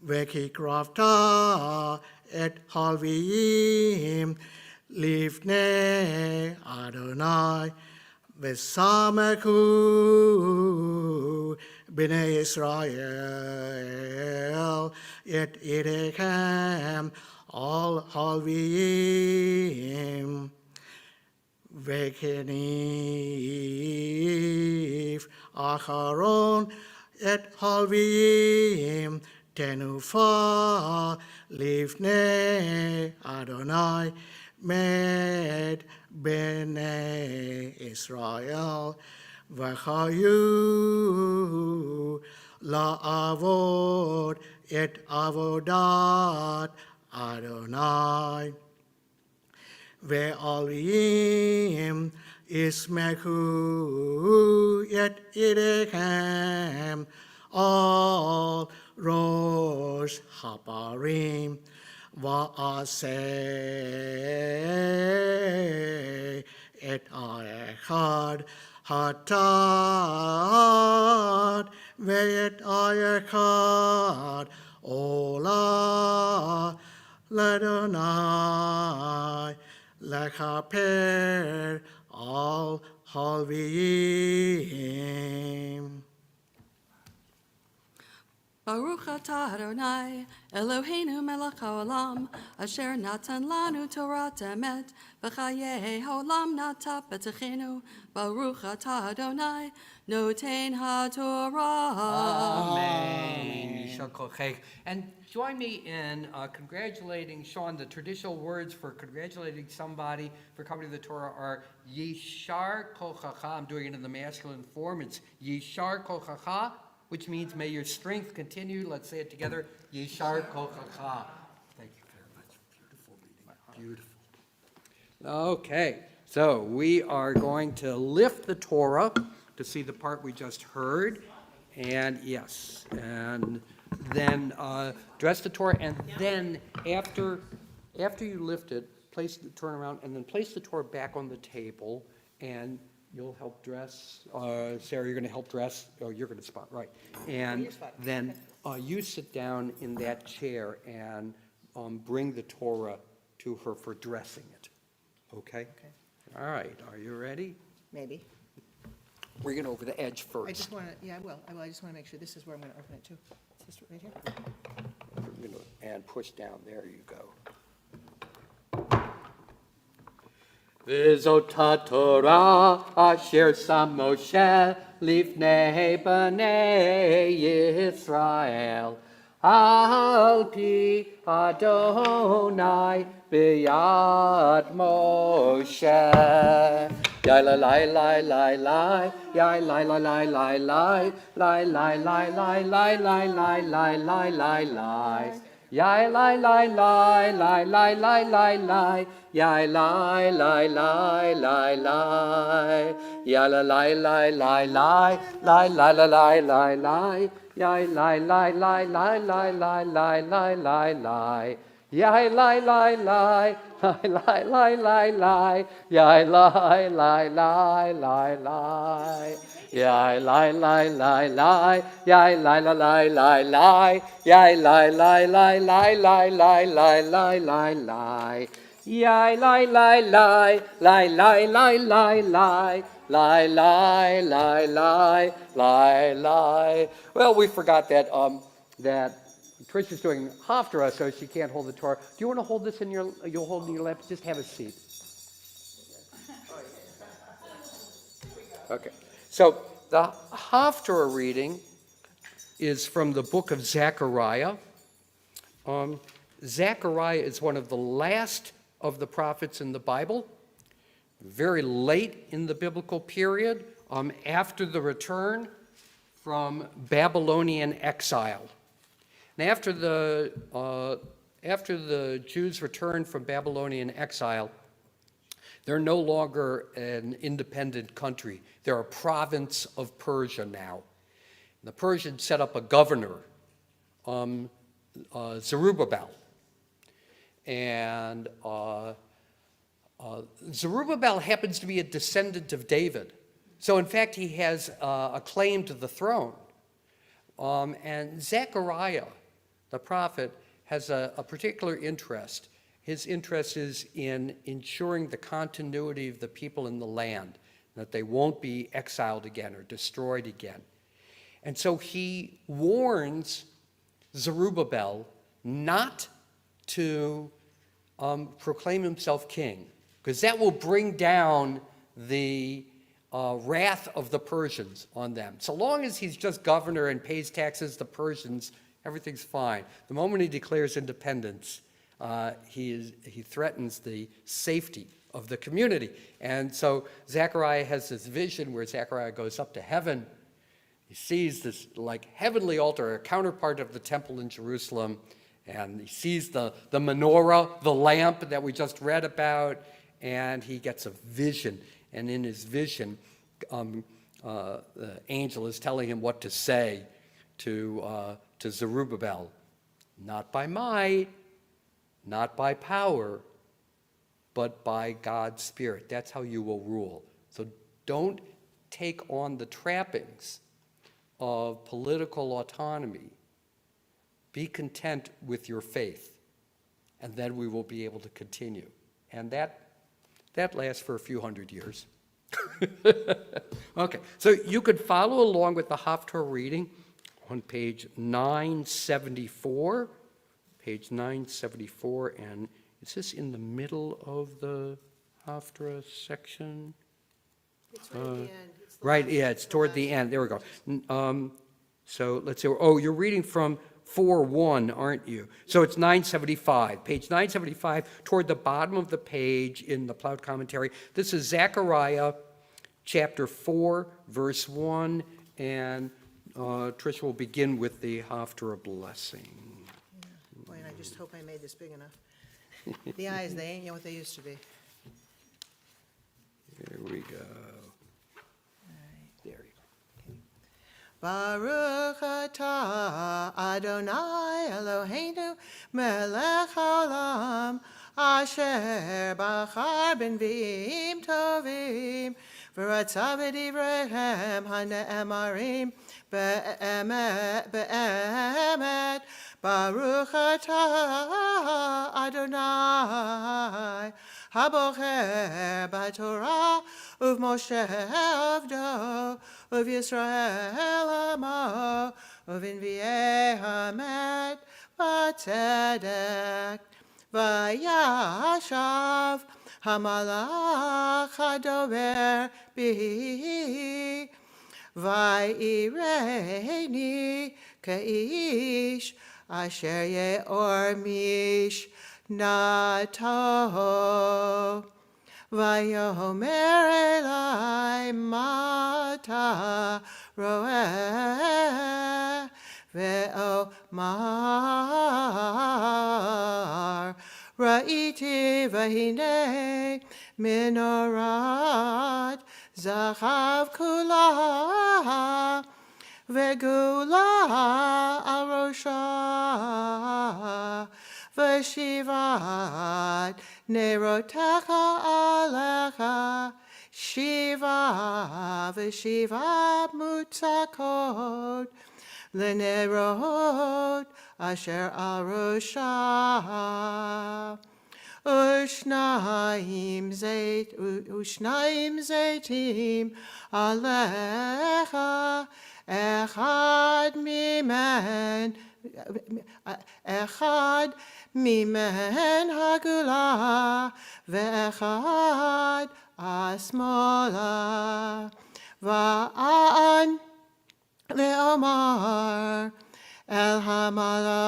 Vekikrafta et halvim livnei Adonai V'samechu b'nei Israel et idechem al halvim v'kenif acharon et halvim tenufa livnei Adonai med bnei Israel v'chayu la'avod et avodat Adonai ve'alim ismechu et idechem al rosh haparim va'aseh et ayechad hatat ve'et ayechad ola l'Adonai lechaper al halvim. Baruch atah Adonai, Eloheinu melech haolam, asher natan lanu Torah emet, v'chayei haolam nata b'techenu. Baruch atah Adonai, noten haTorah. Amen. Yishar kochech. And join me in congratulating Sean. The traditional words for congratulating somebody for coming to the Torah are Yishar kochacha. I'm doing it in the masculine form. It's Yishar kochacha, which means may your strength continue. Let's say it together. Yishar kochacha. Thank you very much. Beautiful reading. Beautiful. Okay, so we are going to lift the Torah to see the part we just heard. And yes, and then dress the Torah, and then after you lift it, turn around, and then place the Torah back on the table, and you'll help dress. Sarah, you're going to help dress. Oh, you're going to spot, right. And then you sit down in that chair and bring the Torah to her for dressing it. Okay? Okay. All right, are you ready? Maybe. Bring it over the edge first. I just want to, yeah, I will. I just want to make sure this is where I'm going to open it too. Is this right here? And push down. There you go. V'zot Torah asher sam Moshe lifnei b'nei Yisrael. Al pi Adonai b'yad Moshe. Yai la lai lai lai lai, yai lai lai lai lai lai, lai lai lai lai lai lai lai lai lai lai lai. Yai lai lai lai lai lai lai lai lai, yai lai lai lai lai lai, yai la lai lai lai lai lai lai lai lai lai lai, yai lai lai lai lai lai lai lai lai lai lai. Yai lai lai lai lai lai lai lai lai, yai lai lai lai lai lai. Yai lai lai lai lai, yai lai lai lai lai lai, yai lai lai lai lai lai lai lai lai lai lai. Yai lai lai lai lai lai lai lai lai, lai lai lai lai lai lai. Well, we forgot that that Tricia's doing Haftarah, so she can't hold the Torah. Do you want to hold this in your? You'll hold it in your lap. Just have a seat. Okay. So the Haftarah reading is from the book of Zechariah. Zechariah is one of the last of the prophets in the Bible, very late in the biblical period, after the return from Babylonian exile. And after the Jews returned from Babylonian exile, they're no longer an independent country. They're a province of Persia now. The Persians set up a governor, Zerubbabel. And Zerubbabel happens to be a descendant of David. So in fact, he has a claim to the throne. And Zechariah, the prophet, has a particular interest. His interest is in ensuring the continuity of the people in the land, that they won't be exiled again or destroyed again. And so he warns Zerubbabel not to proclaim himself king, because that will bring down the wrath of the Persians on them. So long as he's just governor and pays taxes to Persians, everything's fine. The moment he declares independence, he threatens the safety of the community. And so Zechariah has this vision where Zechariah goes up to heaven. He sees this like heavenly altar, a counterpart of the temple in Jerusalem, and he sees the menorah, the lamp that we just read about, and he gets a vision. And in his vision, the angel is telling him what to say to Zerubbabel. Not by might, not by power, but by God's Spirit. That's how you will rule. So don't take on the trappings of political autonomy. Be content with your faith, and then we will be able to continue. And that lasts for a few hundred years. Okay, so you could follow along with the Haftarah reading on page 974. Page 974, and is this in the middle of the Haftarah section? It's right at the end. It's the Right, last- yeah, it's toward the end. There we go. So let's see. Oh, you're reading from 4:1, aren't you? So it's 975, page 975, toward the bottom of the page in the Plowed Commentary. This is Zechariah chapter 4, verse 1, and Trish will begin with the Haftarah blessing. Boy, and I just hope I made this big enough. The eyes, they ain't what they used to be. Here we go. There you go. Baruch atah Adonai Eloheinu melech haolam asher bachar b'nviim tovim v'ratzah b'divreihem hane'emarim be'emet Baruch atah Adonai habocher b'Torah uv'Moshe avdo uv'Yisrael amo uv'invi'ei hamet v'tzedek v'yashav Hamalach hadover bi, vayireni kaish asher yeor mish nato. Vayomer elai mata roeh ve'omar ra'iti vahine minorat zahav kula ve'gula arosha Veshivat nerotecha alecha Shiva Veshiva mutzakot Lenerot asher al rosha Ushnaim zeitim alecha Echad mimen hagula ve'echad asmola va'an ve'omar el hamalach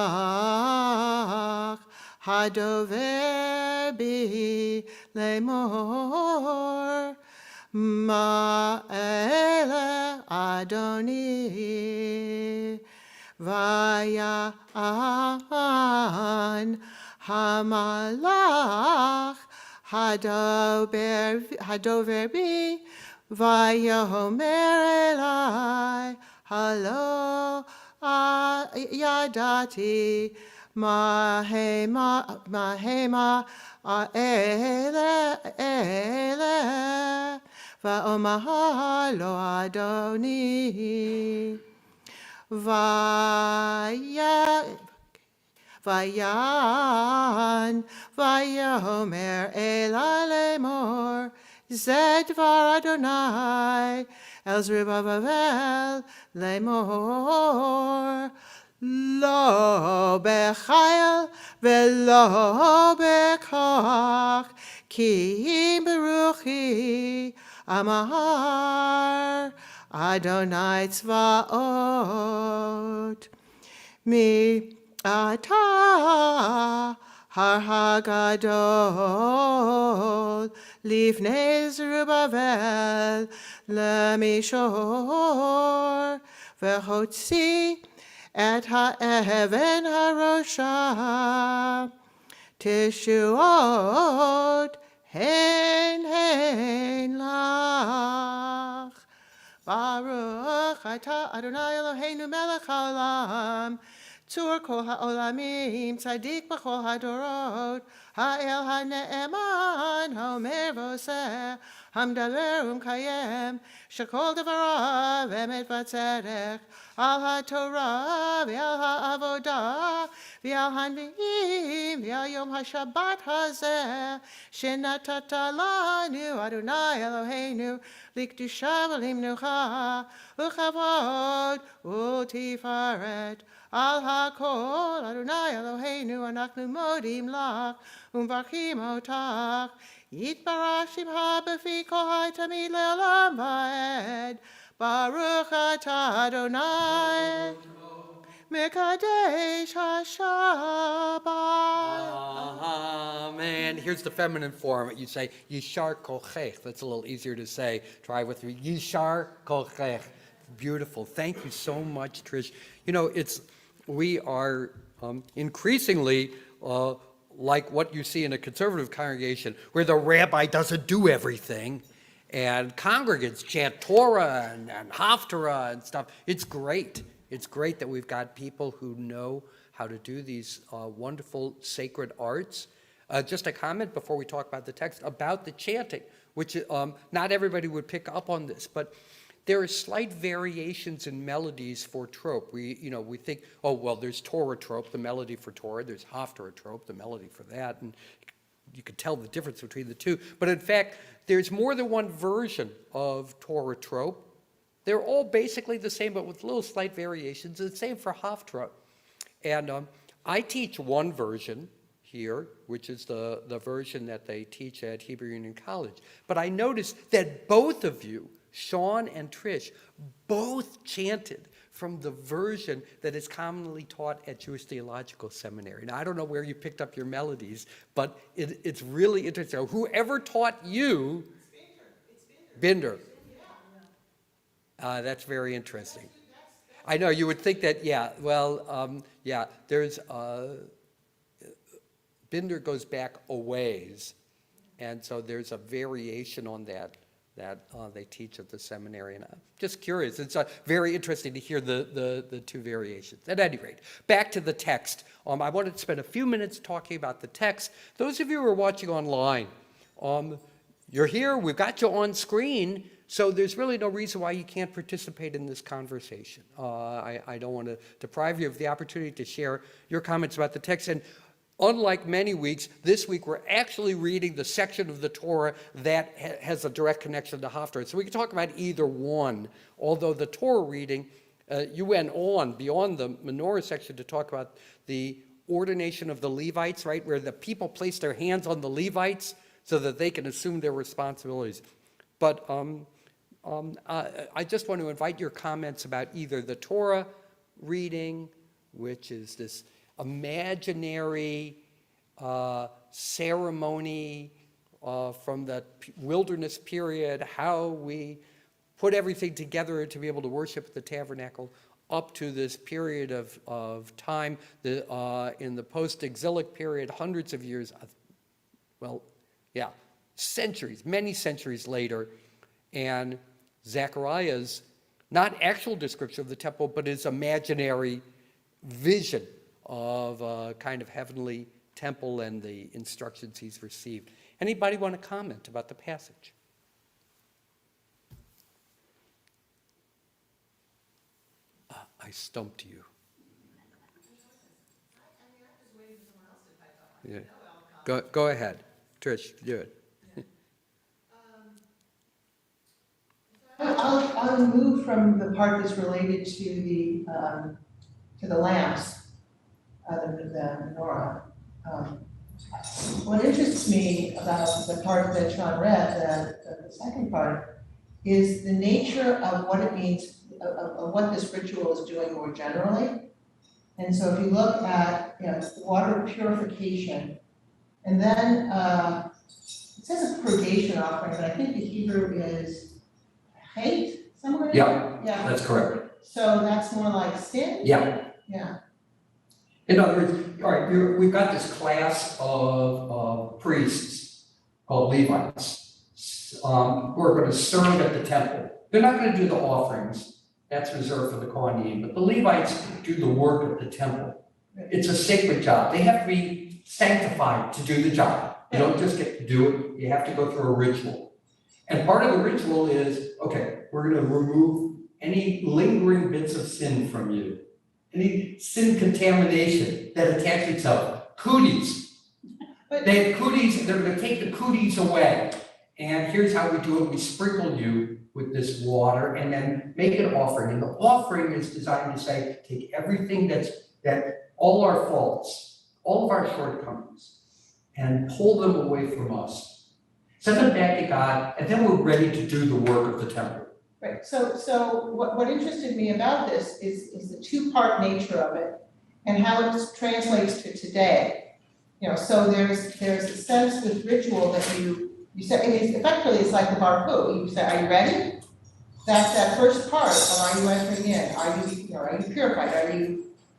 hadover bi lemor ma'ele Adoni Vayan hamalach hadover bi vayomer elai halo yadati mahema ele va'omar lo Adoni Vayan, vayomer elai lemor, zed var Adonai, el Zerubbabel lemor, lo bechayel velo bekach, ki beruchi amar, Adonai tzvaot. Mi ata har hagadol livnei Zerubbabel lemishor v'hotzi et ha'even harosha tishuot hen lach. Baruch atah Adonai Eloheinu melech haolam, tzur kol ha'olamim, tzadik b'chol hadorot, ha'el ha'ne'eman, ha'omer v'oseh, hamdaber u'mkayem, shekol devarav emet v'tzedek, al ha'torah v'al ha'avodah, v'al hanvi'im, v'al yom ha'shabbat hazeh, shenatata lanu Adonai Eloheinu, likdusha v'limnucha, u'chavod u'tifaret, al hakol Adonai Eloheinu anachnu modim lach umvarchim otach yitbarach shimcha b'fi kol ha'tamid le'olam va'ed baruch atah Adonai mekadesh ha'shabbat. Amen. Here's the feminine form. You say Yishar Kochech. That's a little easier to say. Try with me. Yishar Kochech. Beautiful. Thank you so much, Trish. You know, we are increasingly like what you see in a conservative congregation where the rabbi doesn't do everything and congregants chant Torah and Haftarah and stuff. It's great. It's great that we've got people who know how to do these wonderful sacred arts. Just a comment before we talk about the text about the chanting, which not everybody would pick up on this, but there are slight variations in melodies for trope. We think, oh, well, there's Torah trope, the melody for Torah. There's Haftarah trope, the melody for that. And you could tell the difference between the two. But in fact, there's more than one version of Torah trope. They're all basically the same, but with little slight variations. It's the same for Haftarah. And I teach one version here, which is the version that they teach at Hebrew Union College. But I noticed that both of you, Sean and Trish, both chanted from the version that is commonly taught at Jewish Theological Seminary. Now, I don't know where you picked up your melodies, but it's really interesting. Whoever taught you, Binder. That's very interesting. I know, you would think that, there's, Binder goes back a ways, and so there's a variation on that they teach at the seminary, and I'm just curious. It's very interesting to hear the two variations. At any rate, back to the text. I wanted to spend a few minutes talking about the text. Those of you who are watching online, you're here, we've got you on screen, so there's really no reason why you can't participate in this conversation. I don't want to deprive you of the opportunity to share your comments about the text. And unlike many weeks, this week we're actually reading the section of the Torah that has a direct connection to Haftarah. So we can talk about either one, although the Torah reading, you went on beyond the menorah section to talk about the ordination of the Levites, right, where the people place their hands on the Levites so that they can assume their responsibilities. But I just want to invite your comments about either the Torah reading, which is this imaginary ceremony from the wilderness period, how we put everything together to be able to worship at the tabernacle, up to this period of time in the post-exilic period, hundreds of years, centuries, many centuries later, and Zechariah's not actual description of the temple, but his imaginary vision of a kind of heavenly temple and the instructions he's received. Anybody want to comment about the passage? I stumped you. Yeah. Go ahead, Trish, do it. I'll move from the part that's related to the lamps, the menorah. What interests me about the part that Sean read, the second part, is the nature of what it means, of what this ritual is doing more generally. And so if you look at, it's the water purification, and then it says a purgation offering, but I think the Hebrew is hate, somewhere? Yeah, Yeah. that's correct. So that's more like sin? Yeah. Yeah. In other words, all right, we've got this class of priests called Levites who are going to serve at the temple. They're not going to do the offerings. That's reserved for the Kohanim. But the Levites do the work of the temple. It's a sacred job. They have to be sanctified to do the job. You don't just get to do it. You have to go through a ritual. And part of the ritual is, okay, we're going to remove any lingering bits of sin from you. Any sin contamination that attach itself. Cooties. They have cooties, they're going to take the cooties away. And here's how we do it. We sprinkle you with this water and then make an offering. And the offering is designed to say, take everything that all our faults, all of our shortcomings, and pull them away from us. Send them back to God, and then we're ready to do the work of the temple. Right, so what interested me about this is the two-part nature of it and how it translates to today. So there's a sense with ritual that you say, effectively it's like the barku. You say, are you ready? That's that first part of are you entering in? Are you purified?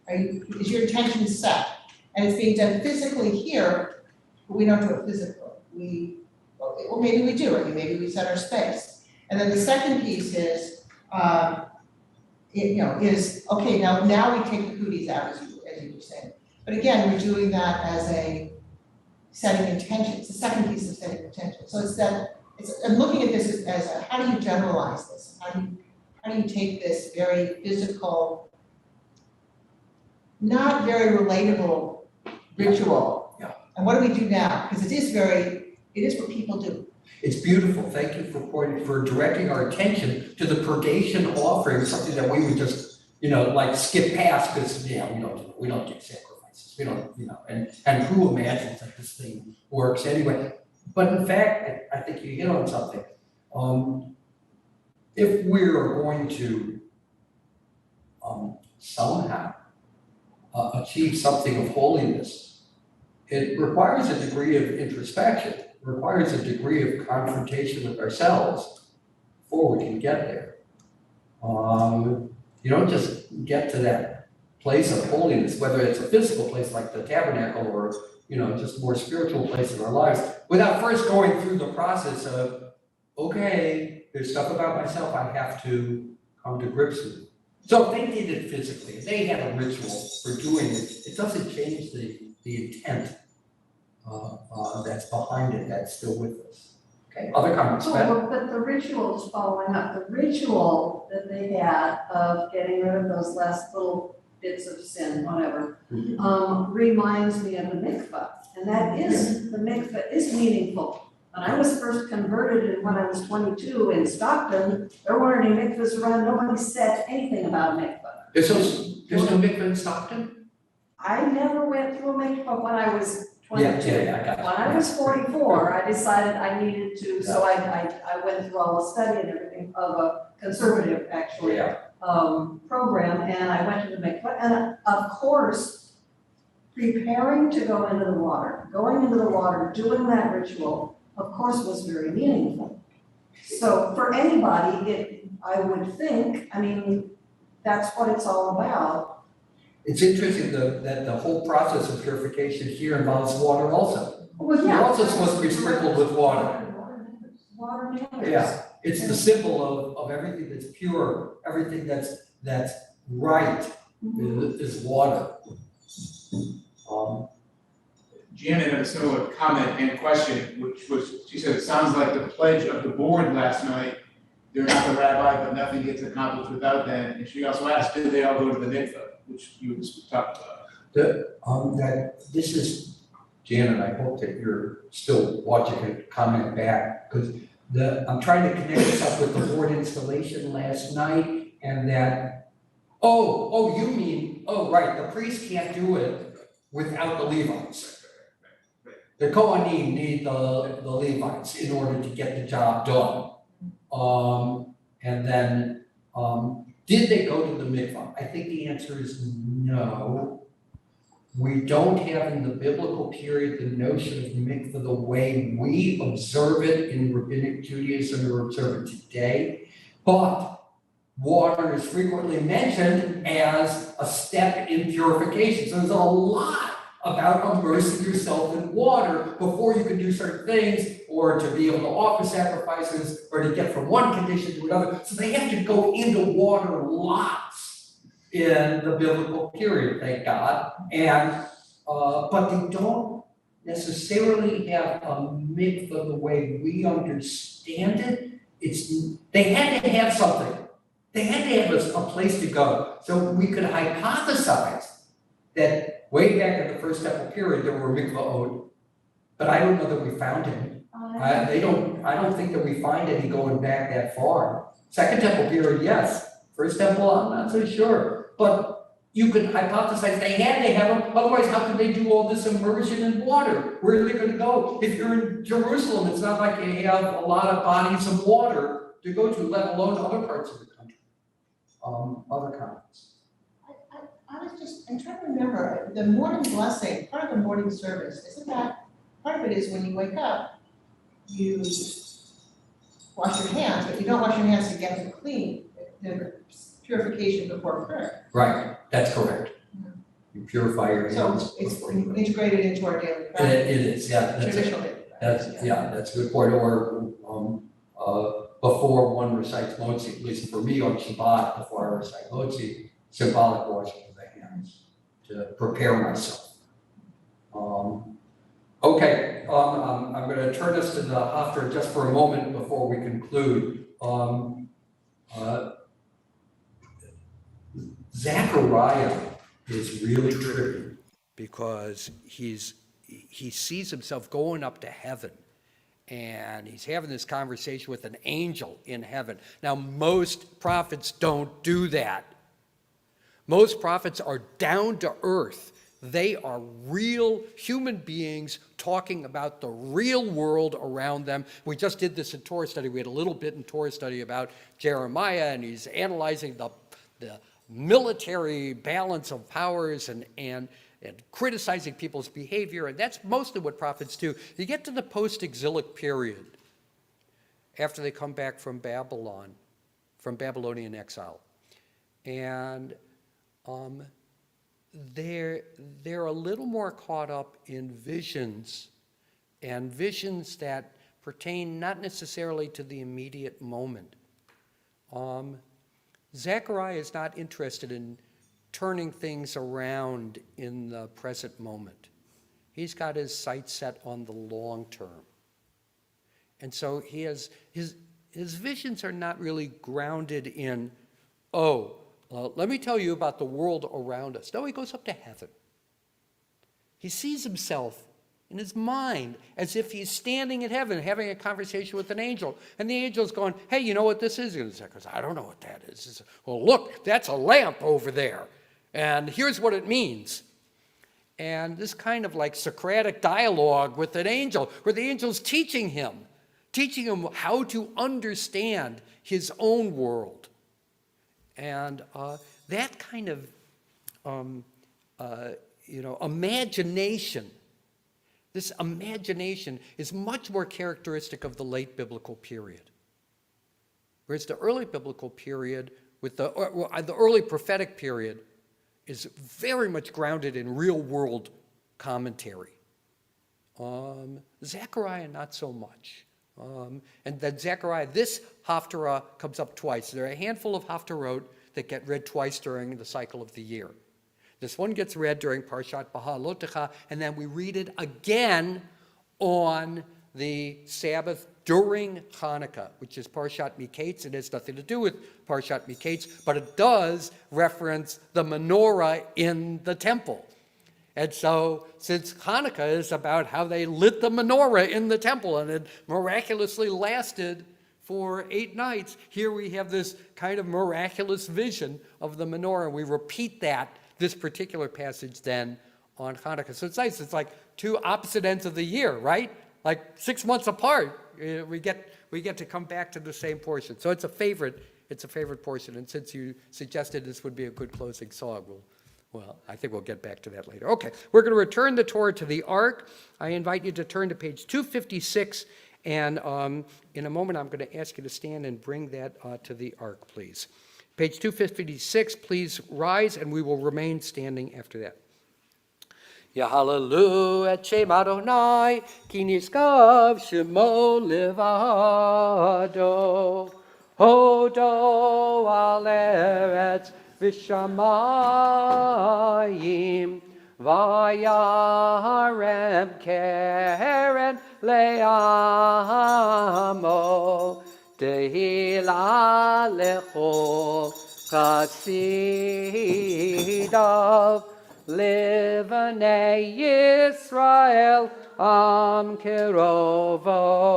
Is your intention set? And it's being done physically here, but we don't do it physically. Well, maybe we do it, maybe we set our space. And then the second piece is, okay, now we take the cooties out, as you were saying. But again, we're doing that as a setting intention. It's the second piece of setting intention. So I'm looking at this as how do you generalize this? How do you take this very physical, not very relatable ritual? Yeah. And what do we do now? Because it is what people do. It's beautiful. Thank you for directing our attention to the purgation offering, something that we would just, skip past because, we don't do sacrifice. ordinances. We don't, and who imagines that this thing works anyway? But in fact, I think you hit on something. If we're going to somehow achieve something of holiness, it requires a degree of introspection, requires a degree of confrontation with ourselves before we can get there. You don't just get to that place of holiness, whether it's a physical place like the tabernacle or, just a more spiritual place in our lives, without first going through the process of, okay, there's stuff about myself I have to come to grips with. So if they did it physically, if they had a ritual for doing it, it doesn't change the intent that's behind it, that's still with us. Okay, other comments? Beth? Oh, but the rituals following up, the ritual that they had of getting rid of those last little bits of sin, whatever, reminds me of the mikvah. And that is, the mikvah is meaningful. When I was first converted and when I was 22 in Stockton, there weren't any mikvahs around, nobody said anything about a mikvah. There's no mikvah in Stockton? I never went through a mikvah when I was 22. Yeah, I got it. When I was 44, I decided I needed to, so I went through all the study and everything of a conservative, actually, program, and I went to the mikvah, and of course, preparing to go into the water, going into the water, doing that ritual, of course, was very meaningful. So for anybody, I would think, that's what it's all about. It's interesting that the whole process of purification here involves water also. Well, You're also supposed to be sprinkled with water. Water matters. Yeah, it's the symbol of everything that's pure, everything that's right is water. Janet had a similar comment and question, which was, she said, it sounds like the pledge of the board last night, they're not the rabbi, but nothing gets accomplished without them. And she also asked, did they all go to the mikvah, which you talked about. That this is, Janet, I hope that you're still watching and comment back, because I'm trying to connect this up with the board installation last night, and that, you mean, right, the priest can't do it without the Levites. The Kohanim need the Levites in order to get the job done. And then, did they go to the mikvah? I think the answer is no. We don't have in the biblical period the notion of mikvah the way we observe it in rabbinic Judaism or observe it today. But water is frequently mentioned as a step in purification. So there's a lot about immersing yourself in water before you can do certain things, or to be able to offer sacrifices, or to get from one condition to another. So they have to go into water lots in the biblical period, thank God. And but they don't necessarily have a mikvah the way we understand it. They had to have something. They had to have a place to go. So we could hypothesize that way back in the First Temple period, there were mikvaot, but I don't know that we found any. I don't think that we find any going back that far. Second Temple period, yes. First Temple, I'm not so sure. But you could hypothesize they had to have them, otherwise how could they do all this immersion in water? Where are they going to go? If you're in Jerusalem, it's not like you have a lot of bodies of water to go to, let alone other parts of the country. Other comments? I'm trying to remember, the morning blessing, part of the morning service, isn't that, part of it is when you wake up, you wash your hands, but you don't wash your hands to get them clean, the purification before prayer. Right, that's correct. You purify your hands. So it's integrated into our daily It practice, is, yeah, traditionally. that's a good point. Or before one recites Motzi, at least for me on Shabbat, before I recite Motzi, symbolic washing of the hands to prepare myself. Okay, I'm going to turn us to the Haftarah just for a moment before we conclude. Zechariah is really tricky because he sees himself going up to heaven, and he's having this conversation with an angel in heaven. Now, most prophets don't do that. Most prophets are down to earth. They are real human beings talking about the real world around them. We just did this in Torah study. We had a little bit in Torah study about Jeremiah, and he's analyzing the military balance of powers and criticizing people's behavior. And that's mostly what prophets do. You get to the post-exilic period, after they come back from Babylon, from Babylonian exile. And they're a little more caught up in visions, and visions that pertain not necessarily to the immediate moment. Zechariah is not interested in turning things around in the present moment. He's got his sights set on the long term. And so he has his visions are not really grounded in, let me tell you about the world around us. No, he goes up to heaven. He sees himself in his mind as if he's standing in heaven having a conversation with an angel. And the angel's going, hey, you know what this is? And Zechariah goes, I don't know what that is. He says, well, look, that's a lamp over there. And here's what it means. And this kind of like Socratic dialogue with an angel, where the angel's teaching him how to understand his own world. And that kind of, imagination, this imagination is much more characteristic of the late biblical period. Whereas the early biblical period, with the early prophetic period, is very much grounded in real-world commentary. Zechariah, not so much. And then Zechariah, this haftarah comes up twice. There are a handful of haftarot that get read twice during the cycle of the year. This one gets read during Parshat Beha'alotecha, and then we read it again on the Sabbath during Hanukkah, which is Parshat Miketz. It has nothing to do with Parshat Miketz, but it does reference the menorah in the temple. And so, since Hanukkah is about how they lit the menorah in the temple and it miraculously lasted for 8 nights, here we have this kind of miraculous vision of the menorah. We repeat this particular passage then on Hanukkah. So it's nice. It's like two opposite ends of the year, right? Like 6 months apart, we get to come back to the same portion. So it's a favorite portion. And since you suggested this would be a good closing song, well, I think we'll get back to that later. Okay, we're going to return the Torah to the Ark. I invite you to turn to page 256, and in a moment I'm going to ask you to stand and bring that to the Ark, please. Page 256, please rise, and we will remain standing after that. Yahalalu et Shem Adonai, ki niskav shemo levado, hodo al eretz v'shamayim, vayarem keren le'amo, tehila lecho chasidav, Livnei Yisrael am kerovo.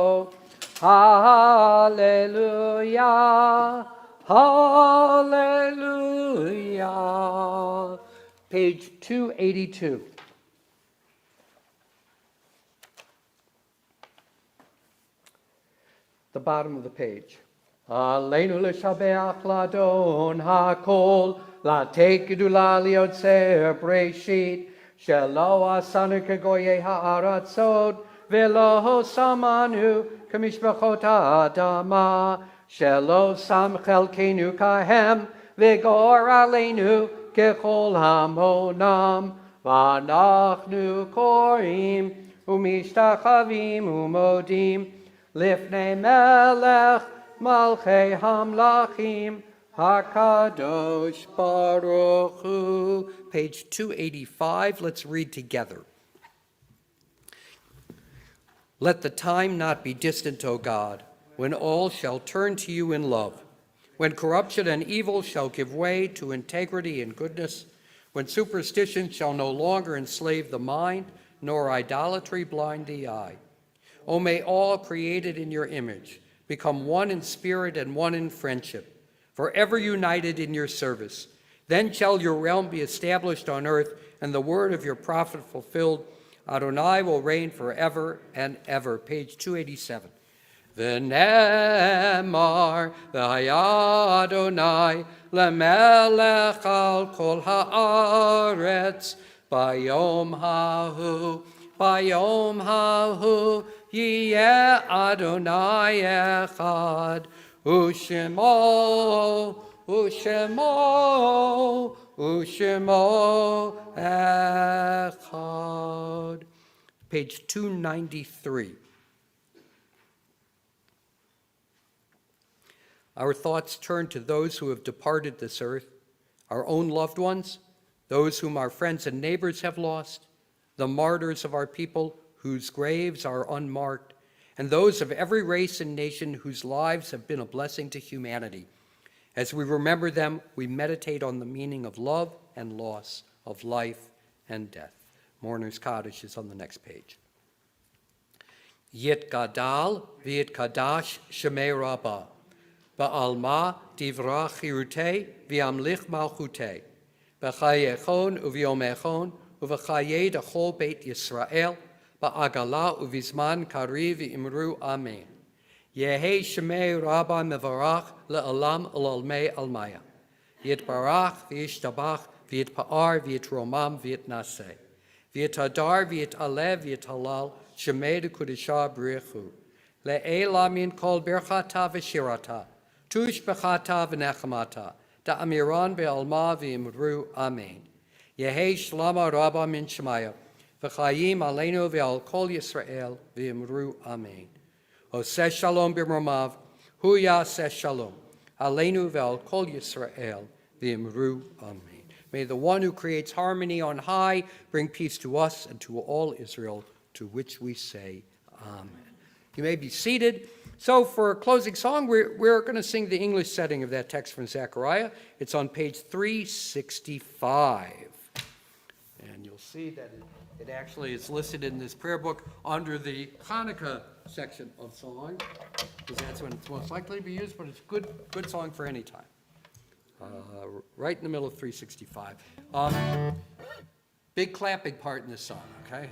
Hallelujah, hallelujah. Page 282. The bottom of the page. Aleinu l'shabeach ladon hakol, Latei gedula liotzer breshit, shelo asanu kegoye ha'aratzot, velo samanu kemishpachot ha'adama, shelo sam chelkenu kahem, v'gor aleinu kechol hamonam, v'anachnu korim, umishtachavim umodim, lifnei melech malchei hamlachim, HaKadosh Baruch Hu. Page 285, let's read together. Let the time not be distant, O God, when all shall turn to you in love, when corruption and evil shall give way to integrity and goodness, when superstition shall no longer enslave the mind, nor idolatry blind the eye. O may all created in your image become one in spirit and one in friendship, forever united in your service, Then shall your realm be established on earth, and the word of your prophet fulfilled. Adonai will reign forever and ever. Page 287. V'nemar v'haya Adonai lemelech al kol haaretz bayom hahu yiyeh Adonai echad u'shemo echad. Page 293. Our thoughts turn to those who have departed this earth, our own loved ones, those whom our friends and neighbors have lost, the martyrs of our people whose graves are unmarked, and those of every race and nation whose lives have been a blessing to humanity. As we remember them, we meditate on the meaning of love and loss, of life and death. Mourner's Kaddish is on the next page. Yit gadal v'yit kadash shemei rabbah. Ba'alma divra chirute v'amlich malchute. B'chayechon u'v'yomechon u'v'chaye d'chol beit Yisrael. Ba'agala u'vizman kari v'imru amen. Yehi shemei rabba mevarach le'alam u'lalmei almaya. Yitbarach v'yishtabach v'yitpa'ar v'yitromam v'yitnaseh. V'yitadar v'yitalev v'yitalal shemei d'kudisha b'richu. Le'ela min kol birchata v'shirata. Tush b'chata v'nechamata. Da'amiran be'alma v'imru amen. Yehi shlama rabba min shemaya. V'chayim aleinu ve'al kol Yisrael v'imru amen. Oseh shalom b'mromav, hu yaseh shalom. Aleinu ve'al kol Yisrael v'imru amen. May the one who creates harmony on high bring peace to us and to all Israel, to which we say amen. You may be seated. So for a closing song, we're going to sing the English setting of that text from Zechariah. It's on page 365. And you'll see that it actually is listed in this prayer book under the Hanukkah section of song, because that's when it's most likely to be used, but it's a good song for any time. Right in the middle of 365. Big clapping part in this song, okay?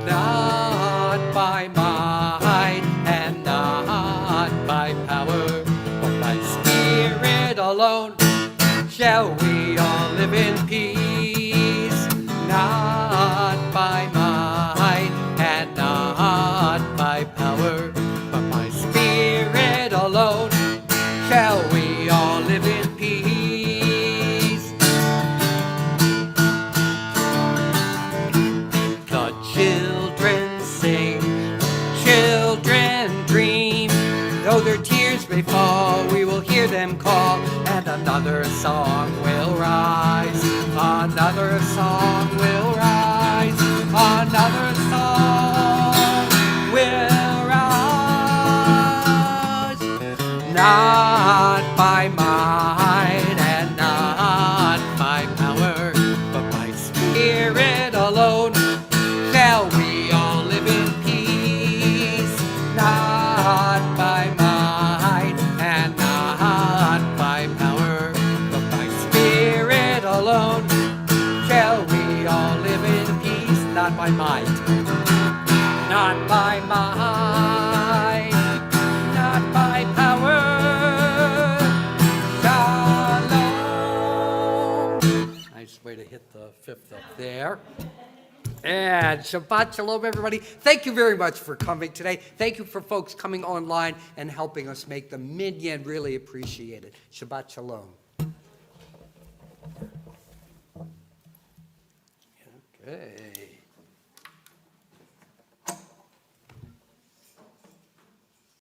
Not by might and not by power, but by Spirit alone shall we all live in peace. Not by might and not by power, but by Spirit alone shall we all live in peace. The children sing, children dream. Though their tears may fall, we will hear them call, and another song will rise. Another song will rise. Another song will rise. Not by might and not by power, but by Spirit alone shall we all live in peace. Not by might and not by power, but by Spirit alone shall we all live in peace. Not by might, not by might, not by power. Shalom. Nice way to hit the fifth up there. And Shabbat Shalom, everybody. Thank you very much for coming today. Thank you for folks coming online and helping us make the minyan. Really appreciate it. Shabbat Shalom.